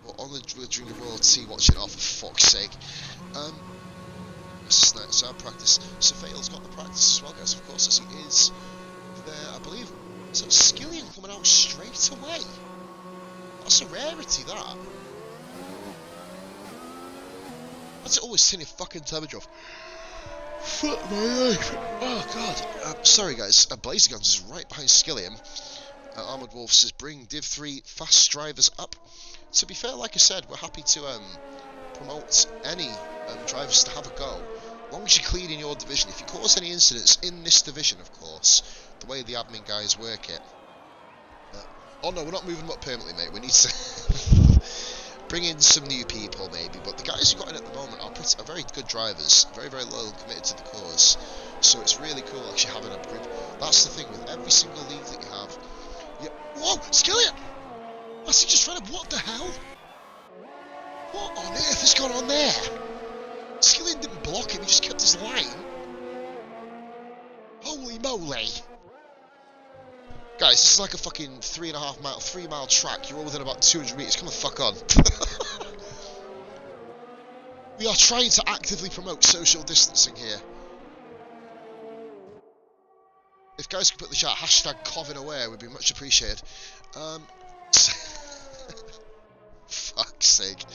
but on the during the World T, watching it off, for fuck's sake. It's our practice. Safale's got the practice as well, guys, of course, as he is there, I believe. So Skillian coming out straight away. That's a rarity, that. That's always turning fucking temperature off. Fuck my life. Oh, God. Sorry, guys. Blazer Guns is right behind Skillian. Armoured Wolf says, bring Div 3 fast drivers up. To be fair, like I said, we're happy to promote any drivers to have a go. As long as you're clean in your division. If you cause any incidents in this division, of course, the way the admin guys work it. Oh no, we're not moving them up permanently, mate. We need to bring in some new people, maybe. But the guys who got in at the moment are very good drivers, very, very loyal and committed to the cause. So it's really cool actually having a group. That's the thing with every single league that you have. Whoa, Skillian! What's he just ran up? What the hell? What on earth has gone on there? Skillian didn't block him, he just kept his line. Holy moly. Guys, this is like a fucking 3.5 mile track. You're all within about 200 metres. Come the fuck on. We are trying to actively promote social distancing here. If guys could put the chat hashtag coughing away, it would be much appreciated. Fuck's sake.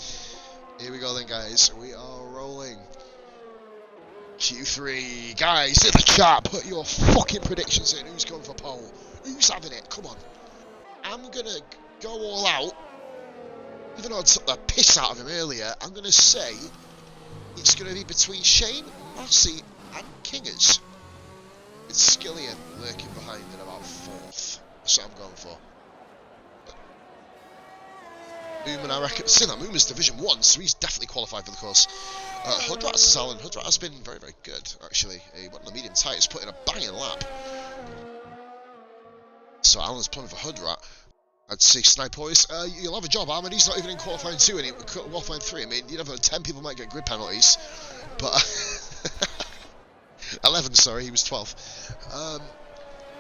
Here we go then, guys. We are rolling. Q3. Guys, in the chat, put your fucking predictions in. Who's going for pole? Who's having it? Come on. I'm gonna go all out. Even though I took the piss out of him earlier, I'm gonna say it's gonna be between Shane, Massey, and Kingers. With Skillian lurking behind in about 4th. That's what I'm going for. Moomin, I reckon. Still, Moomin's Division 1, so he's definitely qualified for the course. Hudrat says Alan. Hudrat has been very, very good, actually. He went on the medium tight, he's put in a banging lap. So Alan's playing for Hudrat. I'd say Snipois, you'll have a job, Armin. He's not even in qualifying 2 and qualifying 3. I mean, you never know, 10 people might get grid penalties. But 11, sorry, he was 12th.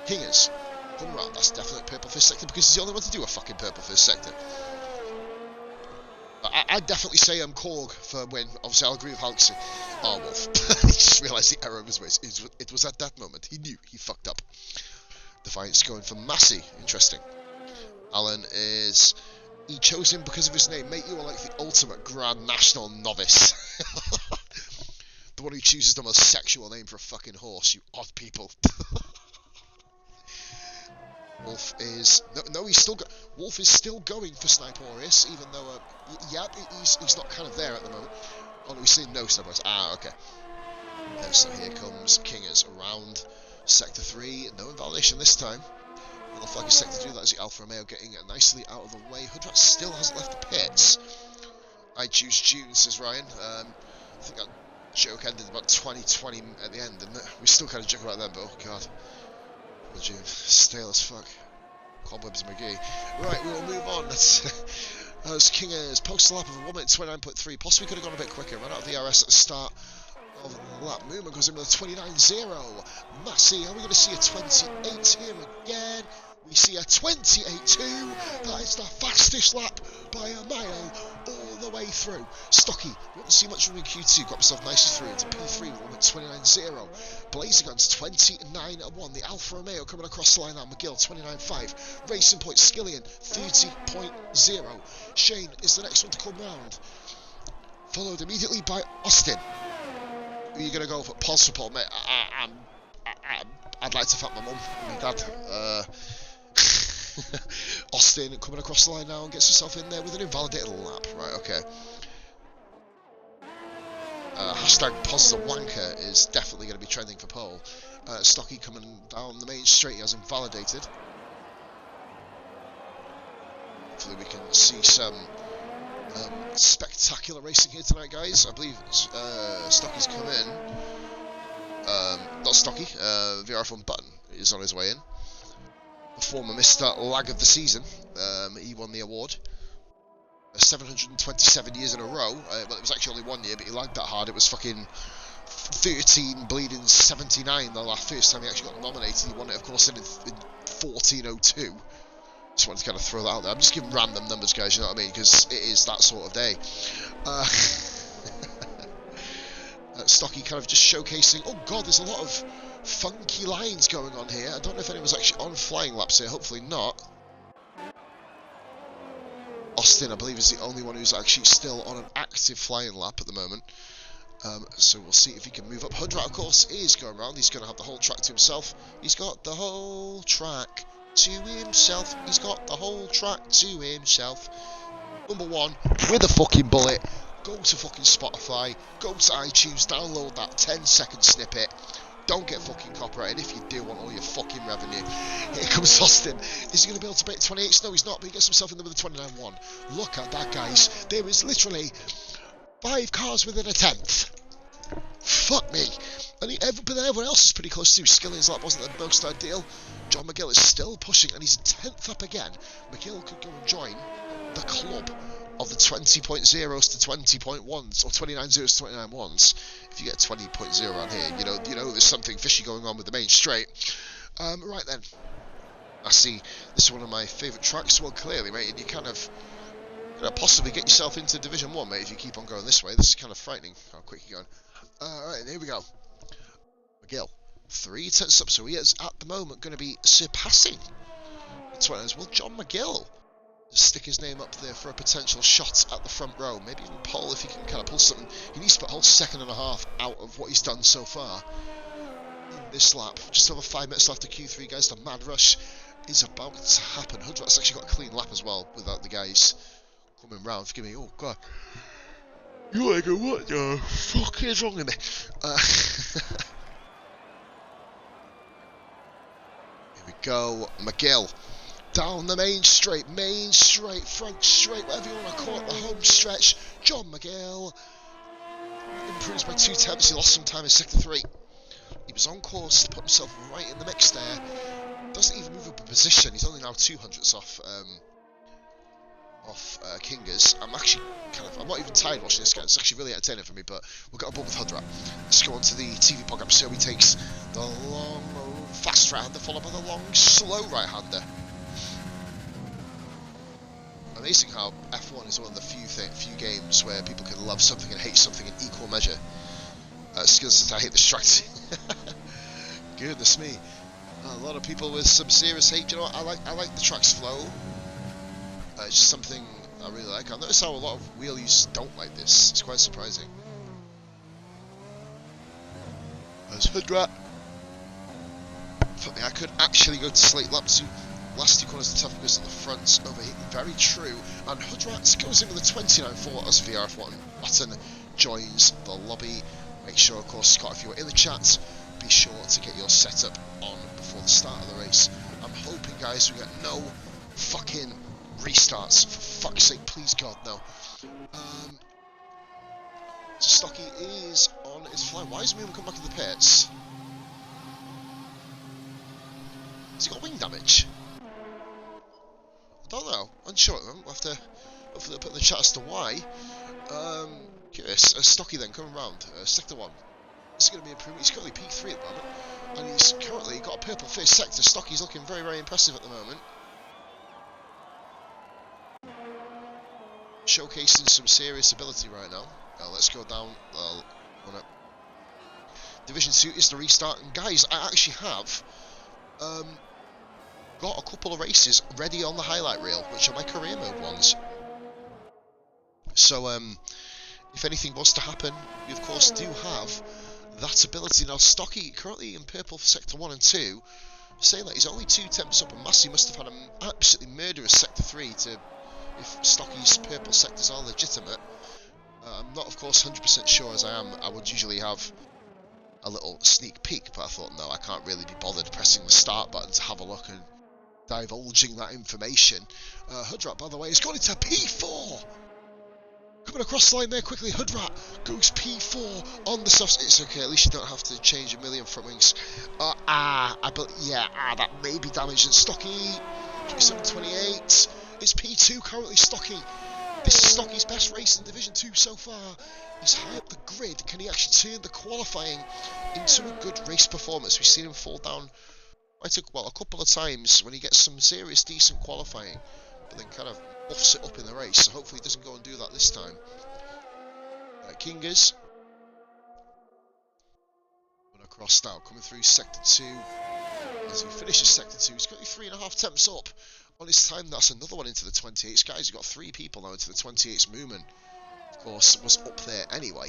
Hingers. Hudrat, that's definitely purple first sector because he's the only one to do a fucking purple first sector. I'd definitely say Korg for win. Obviously, I'll agree with Halksy. Oh, Wolf. He just realised the error of his ways. It was at that moment. He knew he fucked up. Defiance going for Massey. Interesting. Alan is... He chose him because of his name. Mate, you are like the ultimate Grand National novice. The one who chooses the most sexual name for a fucking horse, you odd people. Wolf is no, he's still Wolf is still going for Sniporius, even though he's not kind of there at the moment. Oh no, he's saying no Sniporius. Ah, okay. So here comes Kingers around sector 3. No invalidation this time. Little flag is sector 2. That is the Alfa Romeo getting nicely out of the way. Hudrat still hasn't left the pits. I choose June, says Ryan. I think that joke ended about 2020 at the end, didn't it? We still kind of joke about that, but oh god. June. Stale as fuck. Cobwebs McGee. Right, we will move on. As Kingers post a lap of 1 minute 29.3. Possibly could have gone a bit quicker. Ran out of the RS at the start of the lap. Movement goes in with a 29.0. Massey, are we going to see a 28 here again? We see a 28.2. That is the fastest lap by a mile all the way through. Stocky, we didn't see much from in Q2. Got himself nicely through into P3 with 29.0. Blazer Guns 29.1. The Alfa Romeo coming across the line now. McGill 29.5. Racing Point Skillian 30.0. Shane is the next one to come round. Followed immediately by Austin. Who are you going to go for? Possible, mate. I'd like to thank my mum and my dad. Austin coming across the line now and gets himself in there with an invalidated lap. Right, okay. Hashtag positive wanker is definitely going to be trending for pole. Stocky coming down the main straight, he has invalidated. Hopefully we can see some spectacular racing here tonight, guys. I believe Stocky's come in. Not Stocky, VRF1 Button is on his way in. The former Mr. Lag of the season. He won the award. 727 years in a row. Well, it was actually only 1 year, but he lagged that hard. It was fucking 13 bleeding 79 the last first time he actually got nominated. He won it, of course, in 1402. Just wanted to kind of throw that out there. I'm just giving random numbers, guys, you know what I mean? Because it is that sort of day. Stocky kind of just showcasing. Oh god, there's a lot of funky lines going on here. I don't know if anyone's actually on flying laps here. Hopefully not. Austin, I believe, is the only one who's actually still on an active flying lap at the moment. So we'll see if he can move up. Hudrat, of course, is going around. He's going to have the whole track to himself. He's got the whole track to himself. He's got the whole track to himself. Number one, with a fucking bullet. Go to fucking Spotify. Go to iTunes. Download that 10-second snippet. Don't get fucking copyrighted if you do want all your fucking revenue. Here comes Austin. Is he going to be able to beat 28? No, he's not, but he gets himself in there with a 29-1. Look at that, guys. There is literally 5 cars within a 10th. Fuck me. And but then everyone else is pretty close too. Skilling's lap wasn't the most ideal. John McGill is still pushing, and he's a 10th up again. McGill could go and join the club of the 20.0s to 20.1s, or 29.0s to 29.1s. If you get 20.0 around here, you know there's something fishy going on with the main straight. Right then. I see this is one of my favourite tracks. Well, clearly, mate, and you kind of possibly get yourself into Division 1, mate, if you keep on going this way. This is kind of frightening how quick you're going. Alright, here we go. McGill, 3 tenths up, so he is at the moment going to be surpassing the 29s. Well, John McGill just stick his name up there for a potential shot at the front row. Maybe even pole if he can kind of pull something. He needs to put a whole second and a half out of what he's done so far in this lap. Just over 5 minutes left of Q3, guys. The mad rush is about to happen. Hudrat's actually got a clean lap as well without the guys coming round. Forgive me. Oh god. You're like, what the fuck is wrong with me? Here we go. McGill. Down the main straight, front straight, whatever you want to call it, the home stretch. John McGill improves by 2 tenths. He lost some time in sector 3. He was on course to put himself right in the mix there. Doesn't even move up a position. He's only now 200ths off Kingers. I'm actually I'm not even tired watching this guy. It's actually really entertaining for me, but we've got a ball with Hudrat. Let's go on to the TV program. So he takes the long, fast right-hander, followed by the long, slow right-hander. Amazing how F1 is one of the few games where people can love something and hate something in equal measure. Skills says I hate this track. Goodness me. A lot of people with some serious hate. You know what? I like the track's flow. It's just something I really like. I notice how a lot of wheelies don't like this. It's quite surprising. There's Hudrat. Fuck me, I could actually go to slate lap 2. Last 2 corners are tough because of the fronts overheating. Very true. And Hudrat goes in with a 29.4 as VRF1 Button joins the lobby. Make sure, of course, Scott, if you're in the chat, be sure to get your setup on before the start of the race. I'm hoping, guys, we get no fucking restarts. For fuck's sake, please God, no. So Stocky is on his fly. Why is Moon come back in the pits? Has he got wing damage? I don't know. Unsure at them. We'll have to hopefully put in the chat as to why. Curious. Stocky then coming round. Sector 1. This is going to be improvement. He's currently P3 at the moment. And he's currently got a purple first sector. Stocky's looking very, very impressive at the moment. Showcasing some serious ability right now. Let's go down. Division 2 is the restart. And guys, I actually have got a couple of races ready on the highlight reel, which are my career mode ones. So if anything was to happen, we of course do have that ability. Now, Stocky, currently in purple for Sector 1 and 2, saying that he's only 2 temps up, and Massey must have had an absolutely murderous Sector 3 to, if Stocky's purple sectors are legitimate. I'm not, of course, 100% sure as I am. I would usually have a little sneak peek, but I thought, no, I can't really be bothered pressing the start button to have a look and divulging that information. Hoodrat, by the way, has gone into P4! Coming across the line there quickly, Hoodrat goes P4 on the softs. It's okay, at least you don't have to change a million front wings. That may be damaged. And Stocky, 728. It's P2 currently, Stocky. This is Stocky's best race in Division 2 so far. He's high up the grid. Can he actually turn the qualifying into a good race performance? We've seen him fall down a couple of times when he gets some serious, decent qualifying, but then kind of buffs it up in the race. So hopefully he doesn't go and do that this time. Kingers. Going across now, coming through Sector 2. As he finishes Sector 2, he's got 3.5 temps up on his time. That's another one into the 28s. Guys, you've got 3 people now into the 28s. Moomin, of course, was up there anyway.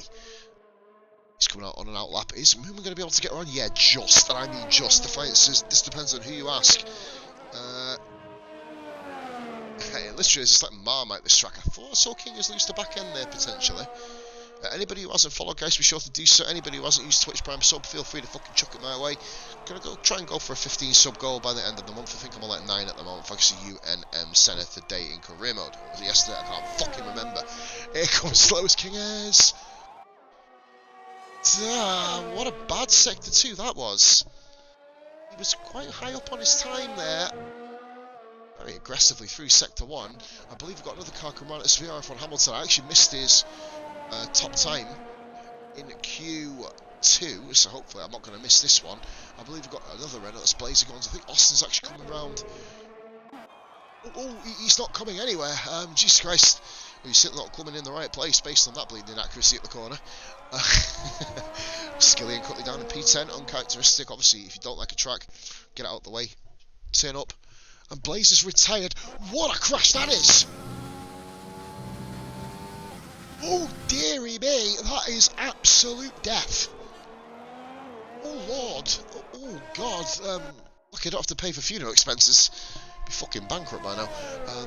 He's coming out on an outlap. Is Moomin going to be able to get around? Yeah, just. And I mean just. Defiance says this depends on who you ask. Literally, it's just like Marmite, this track. I thought I saw Kingers lose the back end there, potentially. Anybody who hasn't followed, guys, be sure to do so. Anybody who hasn't used Twitch Prime sub, feel free to fucking chuck it my way. Gonna try and go for a 15 sub goal by the end of the month. I think I'm on like 9 at the moment, thanks to UNM Senna today in career mode. Or was it yesterday? I can't fucking remember. Here comes Slowest Kingers. What a bad Sector 2 that was. He was quite high up on his time there. Very aggressively through Sector 1. I believe we've got another car coming around. It's VRF1 Hamilton. I actually missed his top time in Q2, so hopefully I'm not going to miss this one. I believe we've got another Renault that's Blazer Guns. I think Austin's actually coming around. He's not coming anywhere. Jesus Christ. He's certainly not coming in the right place based on that bleeding accuracy at the corner. Skillian quickly down in P10, uncharacteristic. Obviously, if you don't like a track, get it out of the way. Turn up. And Blazer's retired. What a crash that is! Oh dearie me, that is absolute death. Oh lord, oh god, look, I don't have to pay for funeral expenses. Be fucking bankrupt by now.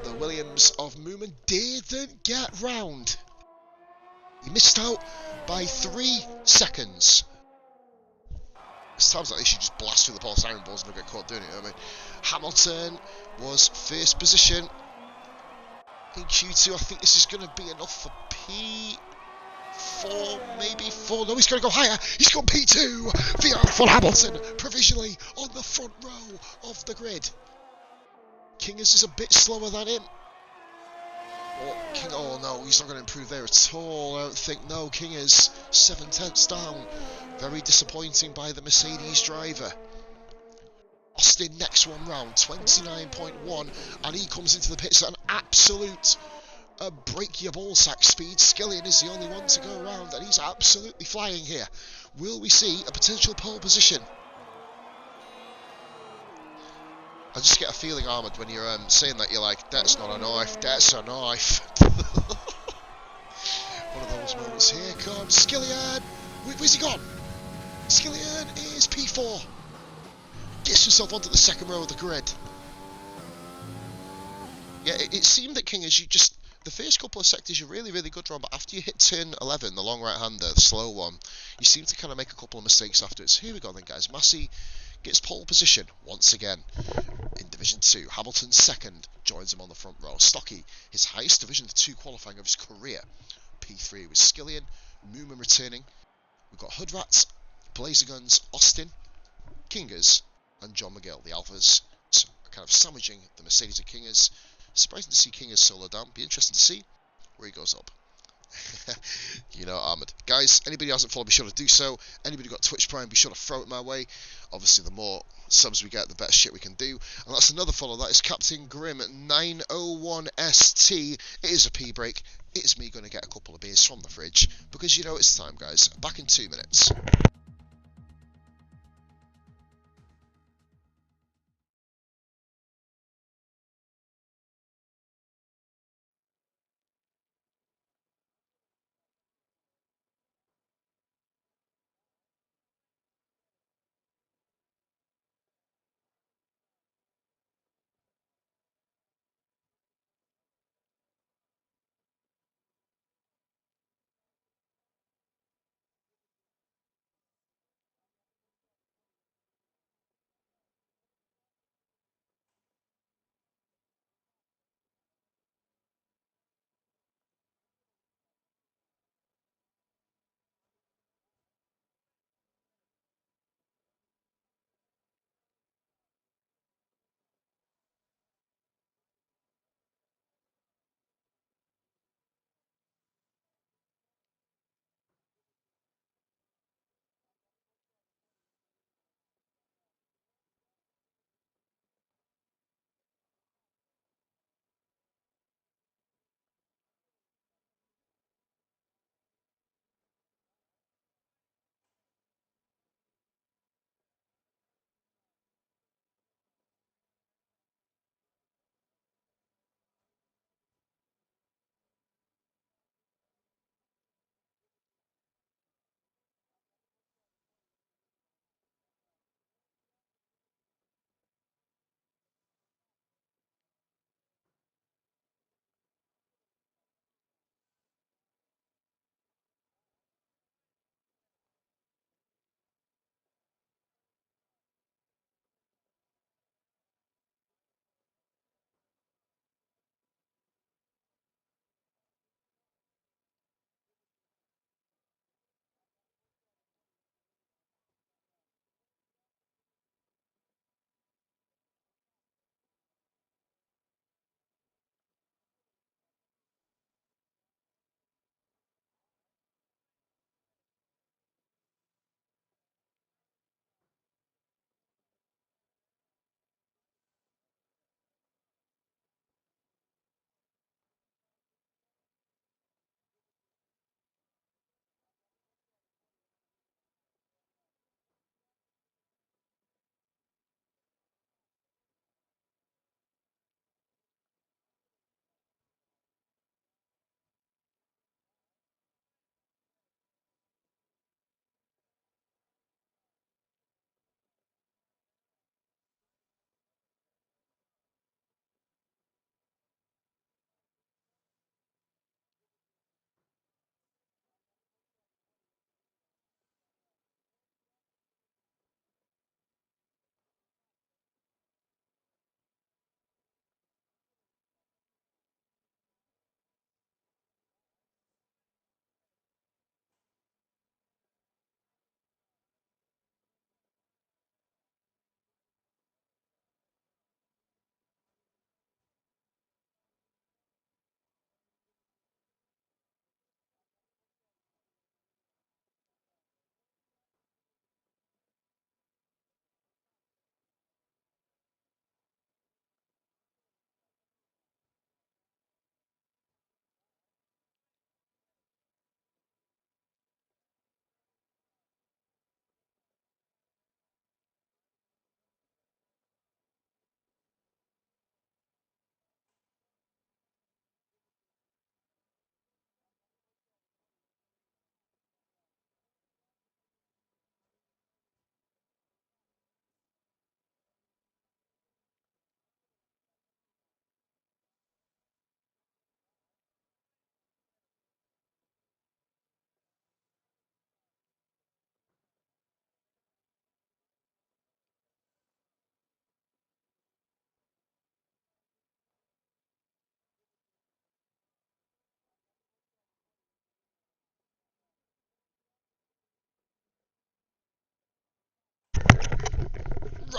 The Williams of Moomin didn't get round. He missed out by 3 seconds. It's times like this you just blast through the pole siren balls and don't get caught doing it, you know what I mean? Hamilton was first position in Q2. I think this is going to be enough for P4, maybe 4. No, he's going to go higher. He's got P2. VRF1 Hamilton provisionally on the front row of the grid. Kingers is a bit slower than him. Oh no, he's not going to improve there at all. I don't think. No, Kingers 7 tenths down. Very disappointing by the Mercedes driver. Austin next one round, 29.1, and he comes into the pits at an absolute break your ballsack speed. Skillian is the only one to go around, and he's absolutely flying here. Will we see a potential pole position? I just get a feeling, Ahmed, when you're saying that, you're like, that's not a knife, that's a knife. One of those moments. Here comes Skillian. Where's he gone? Skillian is P4. Gets himself onto the second row of the grid. Yeah, it seemed that Kingers, the first couple of sectors you're really, really good on, but after you hit turn 11, the long right-hander, the slow one, you seem to kind of make a couple of mistakes afterwards. Here we go then, guys. Massey gets pole position once again in Division 2. Hamilton second, joins him on the front row. Stocky, his highest Division 2 qualifying of his career. P3 with Skillian, Moomin returning. We've got Hoodrat, Blazer Guns, Austin, Kingers, and John McGill, the Alphas, kind of sandwiching the Mercedes and Kingers. Surprising to see Kingers solo down. Be interesting to see where he goes up. You know, Ahmed. Guys, anybody who hasn't followed, be sure to do so. Anybody got Twitch Prime, be sure to throw it my way. Obviously, the more subs we get, the better shit we can do. And that's another follow. That is Captain Grim 901ST. It is a pee break. It is me going to get a couple of beers from the fridge. Because you know it's time, guys. Back in 2 minutes.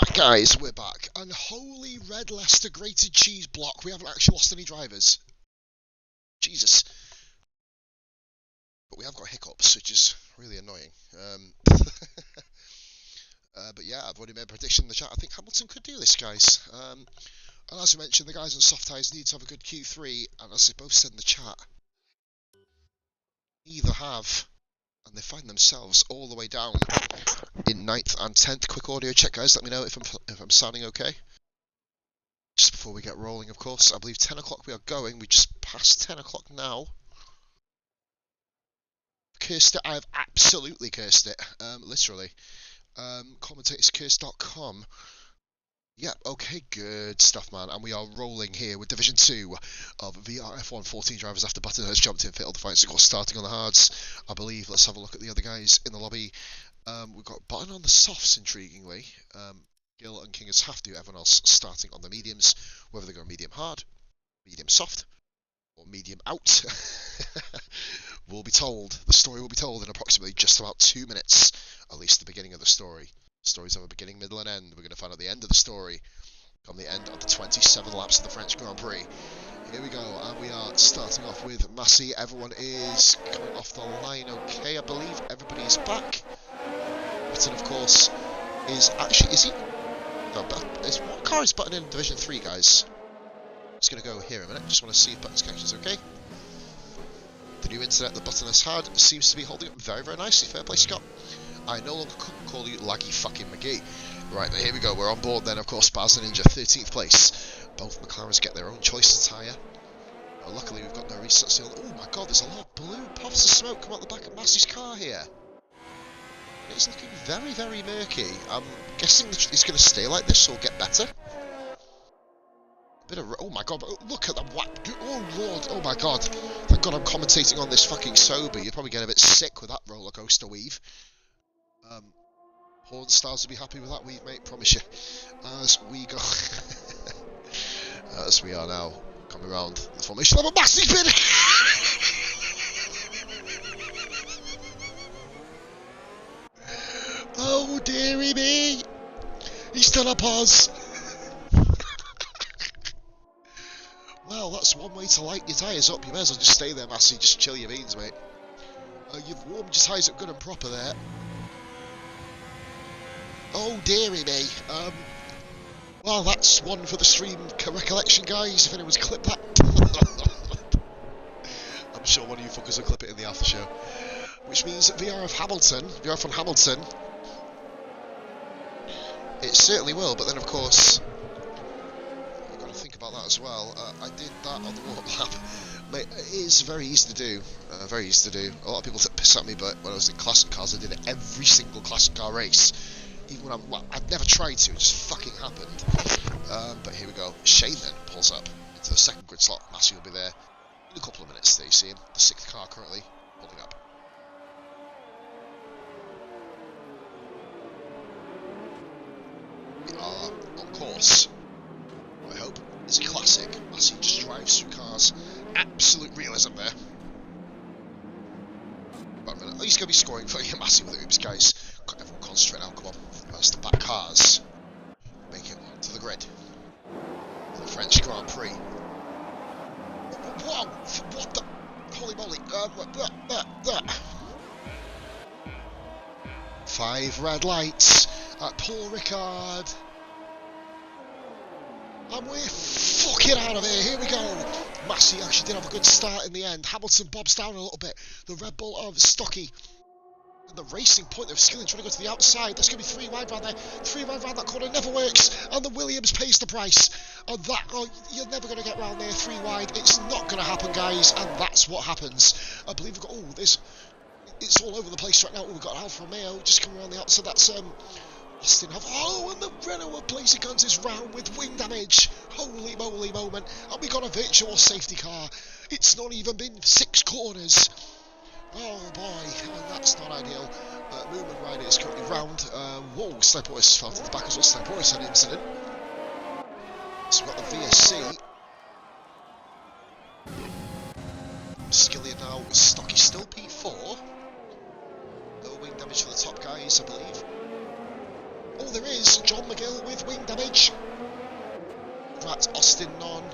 Right, guys, we're back. And holy red Leicester grated cheese block, we haven't actually lost any drivers. Jesus. But we have got hiccups, which is really annoying. But yeah, I've already made a prediction in the chat. I think Hamilton could do this, guys. And as we mentioned, the guys on soft tyres need to have a good Q3, and as they both said in the chat, neither have, and they find themselves all the way down in 9th and 10th. Quick audio check, guys. Let me know if I'm sounding okay. Just before we get rolling, of course. I believe 10 o'clock we are going. We just passed 10 o'clock now. Cursed it. I have absolutely cursed it. Literally. Commentatorcurse.com. Yep, okay, good stuff, man. And we are rolling here with Division 2 of VRF1. 14 drivers after Button has jumped in for all the fights, of course, starting on the hards, I believe. Let's have a look at the other guys in the lobby. We've got Button on the softs, intriguingly. Gill and Kingers have to. Everyone else starting on the mediums, whether they go medium hard, medium soft, or medium out. We'll be told. The story will be told in approximately just about 2 minutes, at least the beginning of the story. Stories have a beginning, middle, and end. We're going to find out the end of the story come the end of the 27 laps of the French Grand Prix. Here we go, and we are starting off with Massey. Everyone is coming off the line okay, I believe. Everybody is back. Button, of course, is he? No, what car is Button in Division 3, guys? Just going to go here a minute. Just want to see if Button's connection is okay. The new internet that Button has had seems to be holding up very, very nicely. Fair play, Scott. I no longer call you Laggy fucking McGee. Right, here we go. We're on board then, of course. Baz and Ninja, 13th place. Both McLarens get their own choice of tyre. Well, luckily, we've got no reset seal. Oh my god, there's a lot of blue puffs of smoke come out the back of Massey's car here. It's looking very, very murky. I'm guessing it's going to stay like this or get better. Oh my god, look at that. Oh lord, oh my god. Thank god I'm commentating on this fucking sober. You'd probably get a bit sick with that roller coaster weave. Horn Stars will be happy with that weave, mate, promise you. As we go, as we are now coming around the formation of a massive bit. Oh dearie me, he's done a pause. Well, that's one way to light your tyres up. You may as well just stay there, Massey. Just chill your beans, mate. You've warmed your tyres up good and proper there. Oh dearie me. Well, that's one for the stream recollection, guys. If anyone's clipped that, I'm sure one of you fuckers will clip it in the after show. Which means that VRF1 Hamilton, it certainly will. But then, of course, I've got to think about that as well. I did that on the warm lap. Mate, it is very easy to do. Very ezy to do. A lot of people piss at me, but when I was in classic cars, I did it every single classic car race. Even when I'd never tried to, it just fucking happened. But here we go. Shane then pulls up into the second grid slot. Massey will be there in a couple of minutes. There you see him, the 6th car currently pulling up. We are on course. I hope it's a classic. Massey just drives through cars. Absolute realism there. Right, oh, he's going to be scoring for you, Massey, with the oops, guys. Everyone concentrate now, come on. First the back cars. Make it to the grid. For the French Grand Prix. Whoa! What the? Holy moly. 5 red lights at Paul Ricard. And we're fucking out of here we go! Massey actually did have a good start in the end. Hamilton bobs down a little bit. The Red Bull of Stocky. And the racing point of Skilling trying to go to the outside. There's going to be 3 wide round there. 3 wide round that corner never works. And the Williams pays the price. And that, oh, you're never going to get round there 3 wide. It's not going to happen, guys. And that's what happens. I believe we've got, it's all over the place right now. We've got Alfa Romeo just coming around the outside. That's, Austin Huff. Oh, and the Renault of Blazer Guns is round with wing damage. Holy moly moment. And we got a virtual safety car. It's not even been 6 corners. Oh boy, and that's not ideal. Movement Rider is currently round. Whoa, Sniporis fell to the back as well. Sniporis had an incident. So we've got the VSC. Skillian now, Stocky still P4. No wing damage for the top guys, I believe. Oh, there is John McGill with wing damage. That's Austin none.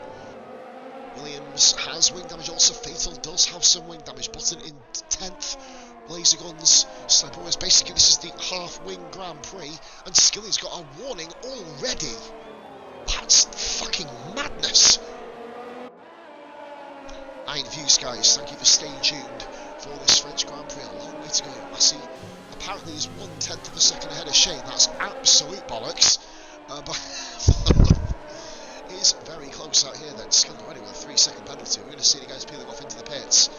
Williams has wing damage also. Fatal does have some wing damage. Button in 10th. Laser guns. Sniper was basically, this is the half-wing Grand Prix, and Skilly's got a warning already. That's fucking madness. 9 views, guys. Thank you for staying tuned for this French Grand Prix. A long way to go. Massey apparently is 1/10 of a second ahead of Shane. That's absolute bollocks. But is very close out here then. Skilled already with a 3-second penalty. We're going to see the guys peeling off into the pits.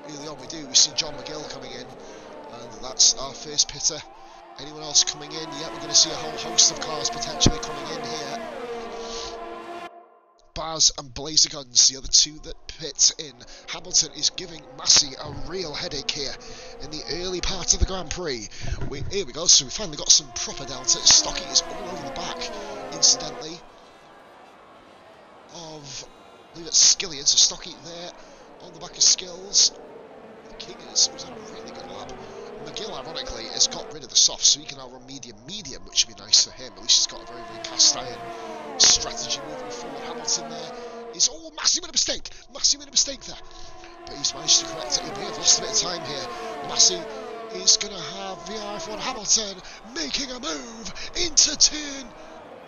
Early on we see John McGill coming in, and that's our first pitter. Anyone else coming in? Yeah, we're going to see a whole host of cars potentially coming in here. Baz and Blazer Guns, the other two that pit in. Hamilton is giving Massey a real headache here in the early part of the Grand Prix. Here we go, so we finally got some proper delta. Stocky is all over the back, incidentally, of, I believe it's Skillian, so Stocky there on the back of Skills. Kingers was on a really good lap. McGill, ironically, has got rid of the soft, so he can now run medium, which would be nice for him. At least he's got a very, very cast iron strategy moving forward. Hamilton there is, oh, Massey made a mistake there. But he's managed to correct it. He may have lost a bit of time here. Massey is going to have VRF1 Hamilton making a move into turn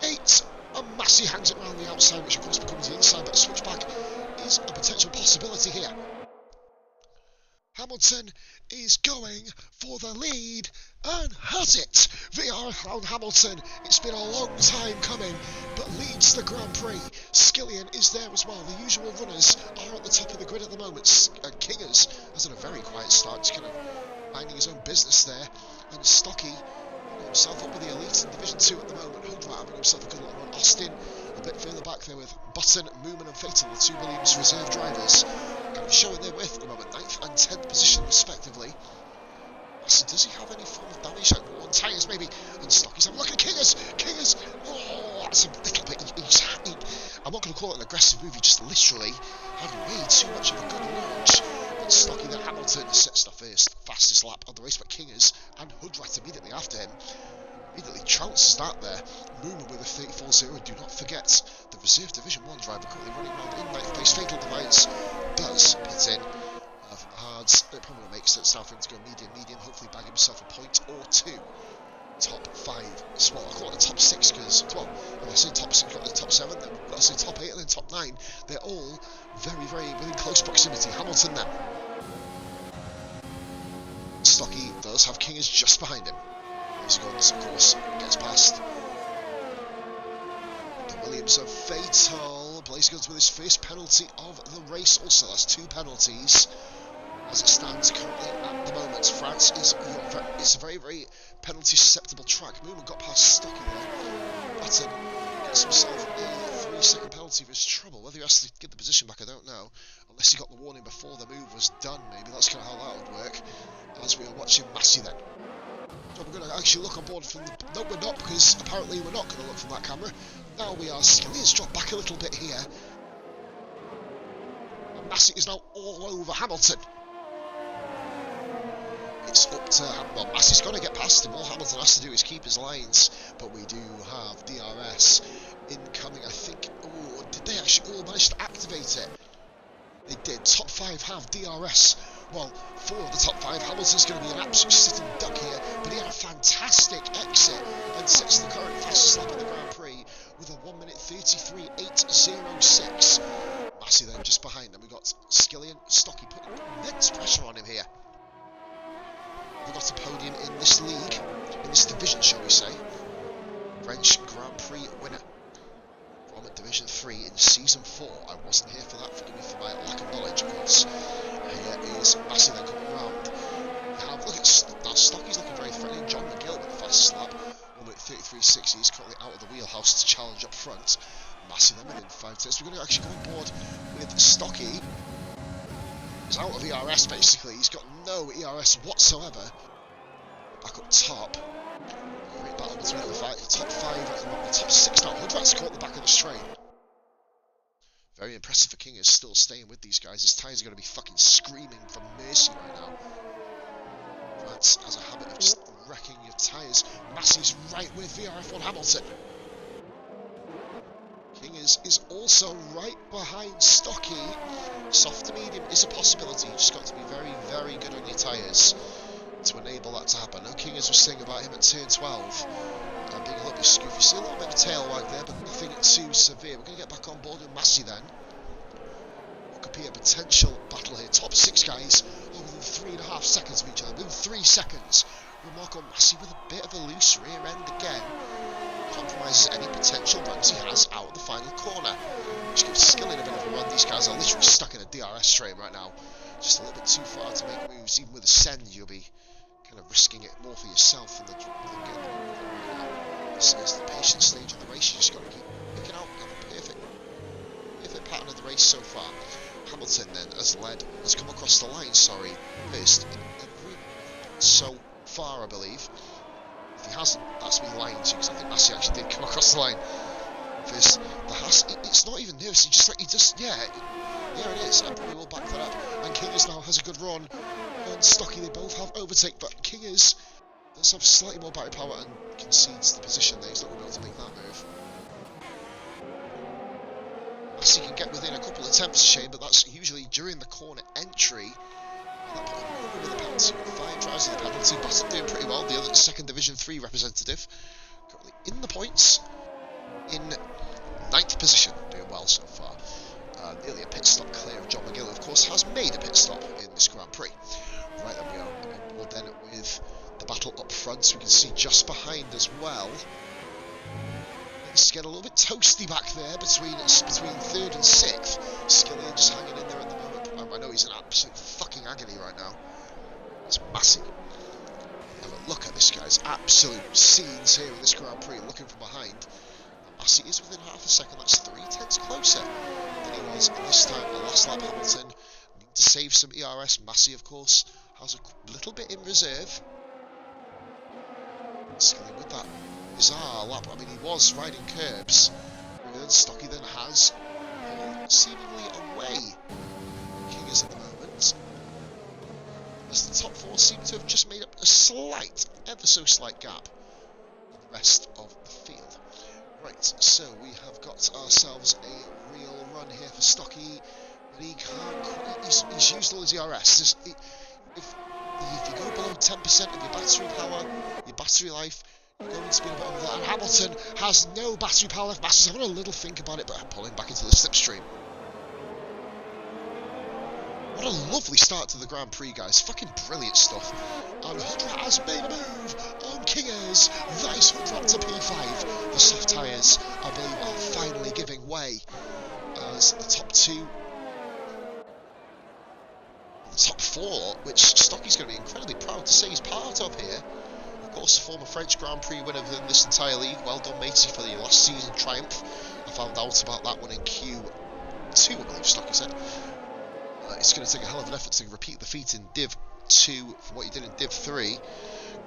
8. And Massey hangs it around the outside, which of course becomes the inside, but a switchback is a potential possibility here. Hamilton is going for the lead and has it. VRF1 Hamilton, it's been a long time coming, but leads the Grand Prix. Skillian is there as well. The usual runners are at the top of the grid at the moment. And Kingers has had a very quiet start, just kind of minding his own business there. And Stocky himself up with the elite in Division 2 at the moment. Hoodrat having himself a good little run. Austin a bit further back there with Button, Moomin and Fatal, the 2 Williams reserve drivers. Kind of showing their width at the moment, 9th and 10th position respectively. Massey, does he have any form of damage? Like one tyres maybe. And Stocky's having a look at Kingers! Oh, that's a little bit. I'm not going to call it an aggressive move, he just literally had way too much of a good launch. And Stocky then Hamilton sets the fastest lap of the race, but Kingers and Hoodrat immediately after him. Immediately trounces that there. Moomin with a 34-0. Do not forget the reserve Division 1 driver currently running around in 9th place. Fatal Device does pit in. Hards, it probably makes sense now for him to go medium, hopefully bag himself a point or 2. Top 5, well, I call it the top 6 because, well, when I say top 6, got the top 7, then I've got to say top 8 and then top 9. They're all very, very within close proximity. Hamilton then. Stocky does have Kingers just behind him. His guns, of course, gets past. The Williams of Fatal. Blaze Guns with his first penalty of the race. Also, that's 2 penalties as it stands currently at the moment. France is it's a very, very penalty susceptible track. Moomin got past Stocky there. Button gets himself a 3-second penalty for his trouble. Whether he has to get the position back, I don't know. Unless he got the warning before the move was done, maybe. That's kind of how that would work. As we are watching Massey then. So we're going to actually look on board from the... No, we're not, because apparently we're not going to look from that camera. Now we are. Skilly's dropped back a little bit here. And Massey is now all over Hamilton. It's up to... Well, Massey's going to get past him. All Hamilton has to do is keep his lines. But we do have DRS incoming, I think. Oh, did they actually all manage to activate it? They did. Top 5 have DRS. Well, 4 of the top 5, Hamilton's going to be an absolute sitting duck here, but he had a fantastic exit and sets the current fastest lap of the Grand Prix with a 1 minute 33.806. Massey then just behind them. We've got Skillian, Stocky putting immense pressure on him here. We've got a podium in this league, in this division, shall we say. French Grand Prix winner from Division 3 in Season 4. I wasn't here for that, forgive me for my lack of knowledge, of course. Here is Massey then coming round. Now look at Stocky's looking very threatening. John McGill with the fastest lap, 1 minute 33.60. He's currently out of the wheelhouse to challenge up front. Massey then within 5 tenths. We're going to actually go on board with Stocky. He's out of ERS basically. He's got no ERS whatsoever. Back up top. Great battle between the top 5 and the top 6 now. Hoodrat's caught the back of the straight. Very impressive for King is still staying with these guys. His tyres are going to be fucking screaming for mercy right now. France has a habit of just wrecking your tyres. Massey's right with VRF1 Hamilton. King is also right behind Stocky. Soft to medium is a possibility. You just got to be very, very good on your tyres to enable that to happen. Now, King, as was saying about him at turn 12, being a little bit scoofy. See a little bit of a tail wag there, but nothing too severe. We're going to get back on board with Massey then. What could be a potential battle here. Top 6 guys within 3.5 seconds of each other. Within 3 seconds. Remarkable. Massey with a bit of a loose rear end again. Compromises any potential runs he has out of the final corner. Which gives Skilling a bit of a run. These guys are literally stuck in a DRS train right now. Just a little bit too far to make moves. Even with Ascend, you'll be kind of risking it more for yourself than getting right now. This is the patient stage of the race. You just got to keep picking out. Have a perfect pattern of the race so far. Hamilton then has come across the line. First in every so far, I believe. If he hasn't, that's me lying to you, because I think Massey actually did come across the line first. The Haas, it's not even nervous. Yeah, it is. I probably will back that up. And Kingers now has a good run. And Stocky, they both have overtake, but Kingers does have slightly more battery power and concedes the position there. He's not going to be able to make that move. Massey can get within a couple of attempts, Shane, but that's usually during the corner entry. And that put him over the penalty. 5 drives of the penalty. Bassett doing pretty well. The other second Division 3 representative. Currently in the points. In 9th position. Doing well so far. Nearly a pit stop clear of John McGill, who of course has made a pit stop in this Grand Prix. Right, then we are on board then with the battle up front, so we can see just behind as well. It's getting a little bit toasty back there between 3rd and 6th. Skillian just hanging in there at the moment. I know he's in absolute fucking agony right now. It's Massey. Have a look at this guy's absolute scenes here in this Grand Prix, looking from behind. Massey is within half a second. That's 3/10 closer than he was this time. The last lap, Hamilton need to save some ERS. Massey, of course, has a little bit in reserve. Skilling with that bizarre lap. I mean, he was riding curbs. And then Stocky then has pulled seemingly away. King is at the moment, as the top 4 seem to have just made up a slight, ever so slight gap in the rest of the field. Right, so we have got ourselves a real run here for Stocky, but he can't quite, he's used all his ERS. If you go below 10% of your battery power, your battery life, you're going to be a bit over that. And Hamilton has no battery power left. Massey's having a little think about it, but pulling back into the slipstream. What a lovely start to the Grand Prix, guys. Fucking brilliant stuff. And Hudrat has made a move on Kingers. Nice Hudrat to P5. The soft tyres, I believe, are finally giving way as the top 2. The top 4, which Stocky's going to be incredibly proud to say he's part of here. Of course, the former French Grand Prix winner in this entire league. Well done, matey, for the last season triumph. I found out about that one in Q2, I believe Stocky said. It's going to take a hell of an effort to repeat the feat in Div 2 from what he did in Div 3.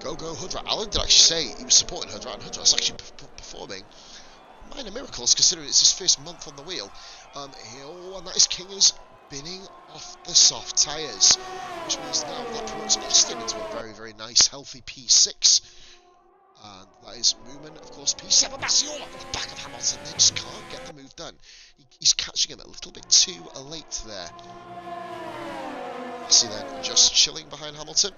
Go Hudrat. Alan did actually say he was supporting Hudrat, and Hudrat's actually performing minor miracles considering it's his first month on the wheel. And that is Kingers binning off the soft tyres, which means now that promotes Austin into a very, very nice, healthy P6. And that is Moomin, of course, P7. Massey all off the back of Hamilton. They just can't get the move done. He's catching him a little bit too late there. Massey then just chilling behind Hamilton.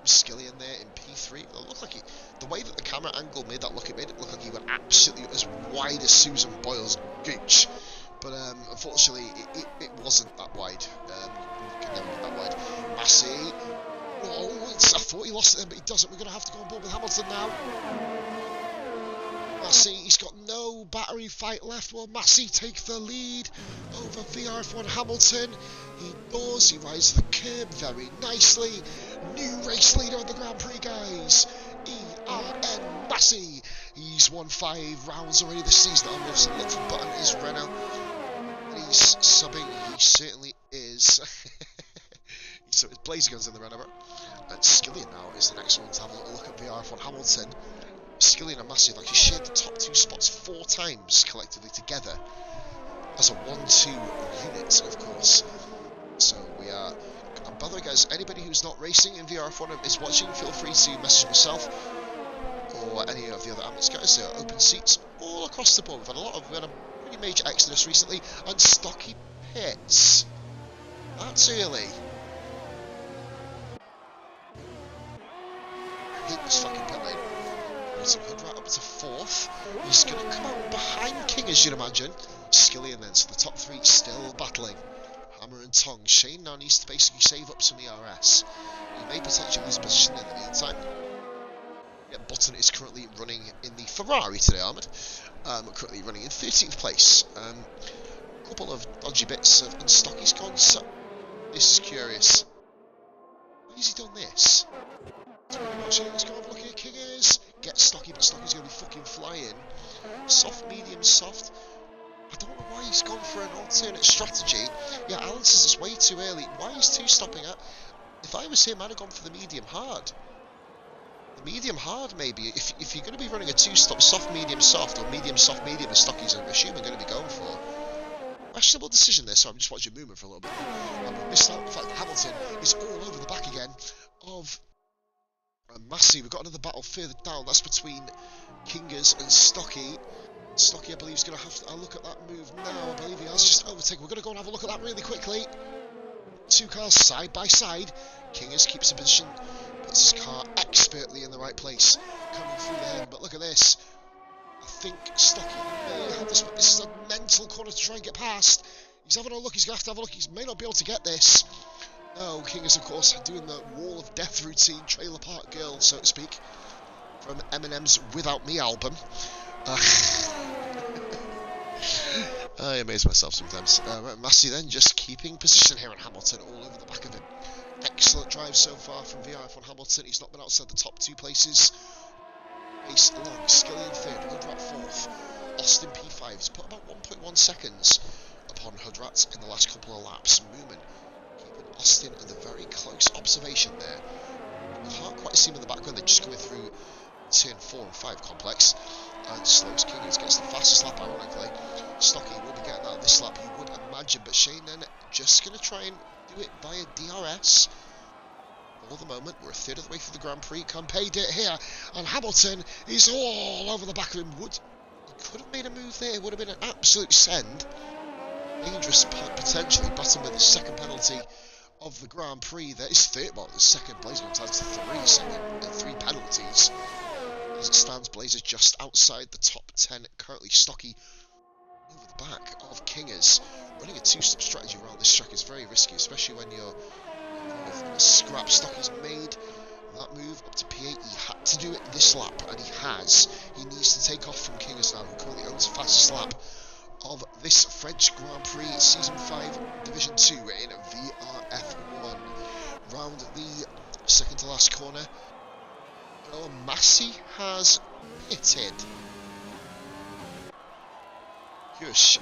Skillian there in P3. It looked like the way that the camera angle made that look, it made it look like he went absolutely as wide as Susan Boyle's gooch. But unfortunately, it wasn't that wide. It can never be that wide. Massey. Oh, I thought he lost it then, but he doesn't. We're going to have to go on board with Hamilton now. Massey, he's got no battery fight left. Will Massey take the lead over VRF1 Hamilton? He does. He rides the curb very nicely. New race leader of the Grand Prix, guys. ERN Massey. He's won 5 rounds already this season. I'm also looking for Button is Renault. He's subbing. He certainly is. So it's Blazer in the Renault. And Skillian now is the next one to have a little look at VRF1 Hamilton. Skillian and Massey have actually shared the top 2 spots 4 times collectively together as a 1-2 unit, of course. So we are By the way, guys, anybody who's not racing in VRF1 and is watching, feel free to message myself or any of the other amateurs guys. There are open seats all across the board. We had a pretty major exodus recently, and stocky pits. That's early. I hate this fucking pit lane. Right up to 4th. He's going to come out behind King, as you'd imagine. Skillian then, so the top 3 still battling. Hammer and Tong. Shane now needs to basically save up some ERS. He may potentially lose position in the meantime. Yeah, Button is currently running in the Ferrari today, Armoured. Currently running in 13th place. A couple of dodgy bits of Stocky's gone. So this is curious. Why has he done this? Let's go have a look at King is. Get Stocky, but Stocky's going to be fucking flying. Soft, medium, soft. I don't know why he's gone for an alternate strategy. Yeah, Alan says it's way too early. Why is 2 stopping at? If I was him, I'd have gone for the medium hard. The medium hard, maybe. If you're going to be running a 2-stop, soft, medium, soft, or medium, soft, medium, the Stocky's, I'm assuming, going to be going for. Questionable decision there, so I'm just watching movement for a little bit. Missed out. In fact, Hamilton is all over the back again of Massey. We've got another battle further down. That's between Kingers and Stocky. Stocky, I believe, is going to have to look at that move now. I believe he has just overtaken. We're going to go and have a look at that really quickly. 2 cars side by side. Kingers keeps a position, puts his car expertly in the right place, coming through the head. But look at this. I think Stocky may have this, but this is a mental corner to try and get past. He's having a look. He's going to have a look. He may not be able to get this. No, Kingers, of course, doing the wall of death routine, Trailer Park Girl, so to speak, from Eminem's Without Me album. I amaze myself sometimes. Massey then just keeping position here, and Hamilton all over the back of him. Excellent drive so far from VRF1 Hamilton. He's not been outside the top 2 places. Pace long, Skillian 3rd, Hoodrat 4th, Austin P5's put about 1.1 seconds upon Hoodrat in the last couple of laps. Moomin keeping Austin in the very close observation there. You can't quite see him in the background, they're just going through turn 4 and 5 complex. And slows Kingers, gets the fastest lap, ironically. Stocky will be getting out of this lap, you would imagine, but Shane then just going to try and do it via DRS. For the moment, we're a third of the way through the Grand Prix. Campaign it here, and Hamilton is all over the back of him. He could have made a move there, it would have been an absolute send. Dangerous potentially, bottom with the second penalty of the Grand Prix. There is third, well, the second Blazer going to 3 penalties. As it stands, Blazer just outside the top 10. Currently Stocky over the back of Kingers. Running a 2-stop strategy around this track is very risky, especially when you're with a scrap. Stocky's made that move up to P8. He had to do it this lap, and he has. He needs to take off from Kingers now, who currently owns the fastest lap of this French Grand Prix Season 5 Division 2 in VRF1. Round the second to last corner. Oh, Massey has pitted. Curious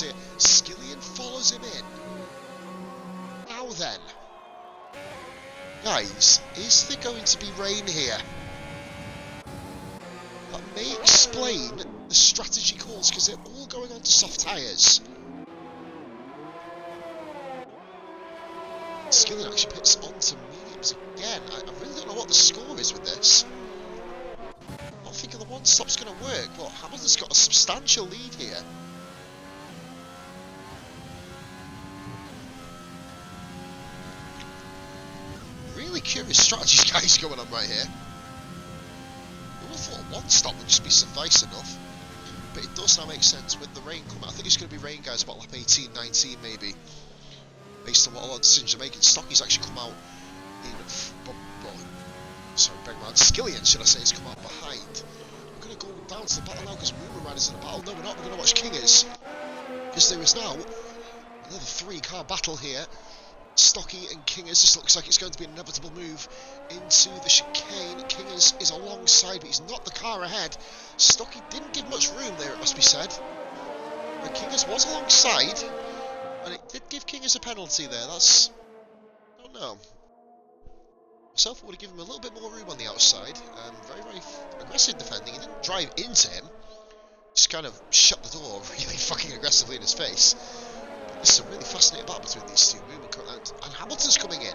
here. Skillian follows him in. Now then. Guys, is there going to be rain here? That may explain the strategy calls, because they're all going on to soft tyres. Skillian actually pits onto mediums again. I really don't know what the score is with this. I'm not thinking the one stop's going to work, but Hamilton's got a substantial lead here. Really curious strategies, guys, going on right here. I would have thought a one stop would just be suffice enough, but it does now make sense with the rain coming. I think it's going to be rain, guys, about lap 18, 19 maybe, based on what a lot of decisions are making. Stocky's actually come out in, Skillian, should I say, has come out behind. We're going to go down to the battle now, because Moonman is in the battle. No, we're not. We're going to watch Kingers, because there is now another 3-car battle here. Stocky and Kingers. This looks like it's going to be an inevitable move into the chicane. Kingers is alongside, but he's not the car ahead. Stocky didn't give much room there, it must be said. But Kingers was alongside, and it did give Kingers a penalty there. That's, I don't know. Myself would have given him a little bit more room on the outside. Very, very aggressive defending. He didn't drive into him. Just kind of shut the door really fucking aggressively in his face. This is a really fascinating battle between these two. And Hamilton's coming in.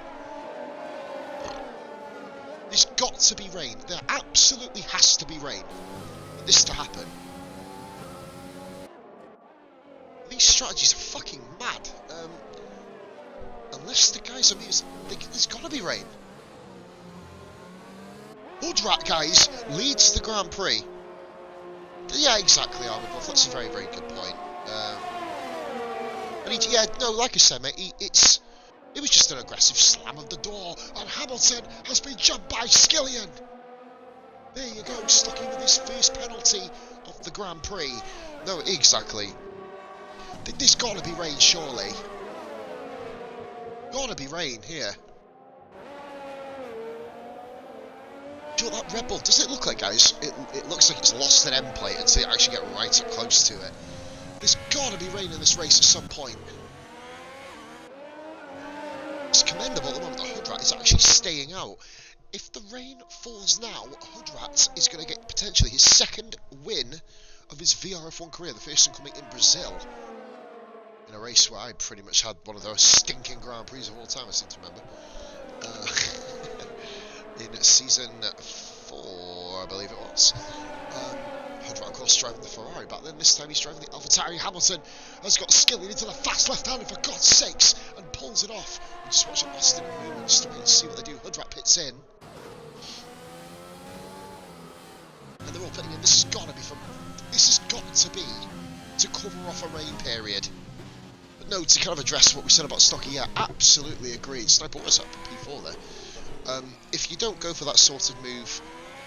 There's got to be rain. There absolutely has to be rain for this to happen. These strategies are fucking mad. Unless the guys are amused, there's got to be rain. Hoodrat, guys, leads the Grand Prix. Yeah, exactly, Armored Wolf. That's a very, very good point. Yeah, no, like I said, mate, it was just an aggressive slam of the door, and Hamilton has been jumped by Skillion. There you go, Stucky with his first penalty of the Grand Prix. No, exactly. There's got to be rain, surely. Got to be rain here. Do you know what that Red Bull, does it look like, guys? It looks like it's lost an end plate until you actually get right up close to it. There's got to be rain in this race at some point. It's commendable at the moment that Hoodrat is actually staying out. If the rain falls now, Hoodrat is going to get potentially his second win of his VRF1 career, the first one coming in Brazil. In a race where I pretty much had one of those stinking Grand Prix of all time, I seem to remember. In season 4, I believe it was. Hoodrat, of course, driving the Ferrari back then. This time he's driving the AlphaTauri. Hamilton has got Skillion into the fast left-hander, for God's sakes, and pulls it off. We just watch it lost in a moment just to wait and see what they do. Hoodrat pits in. And they're all pitting in. This has got to be to cover off a rain period. But no, to kind of address what we said about Stocky, yeah, absolutely agreed. Sniper was up for P4 there. If you don't go for that sort of move,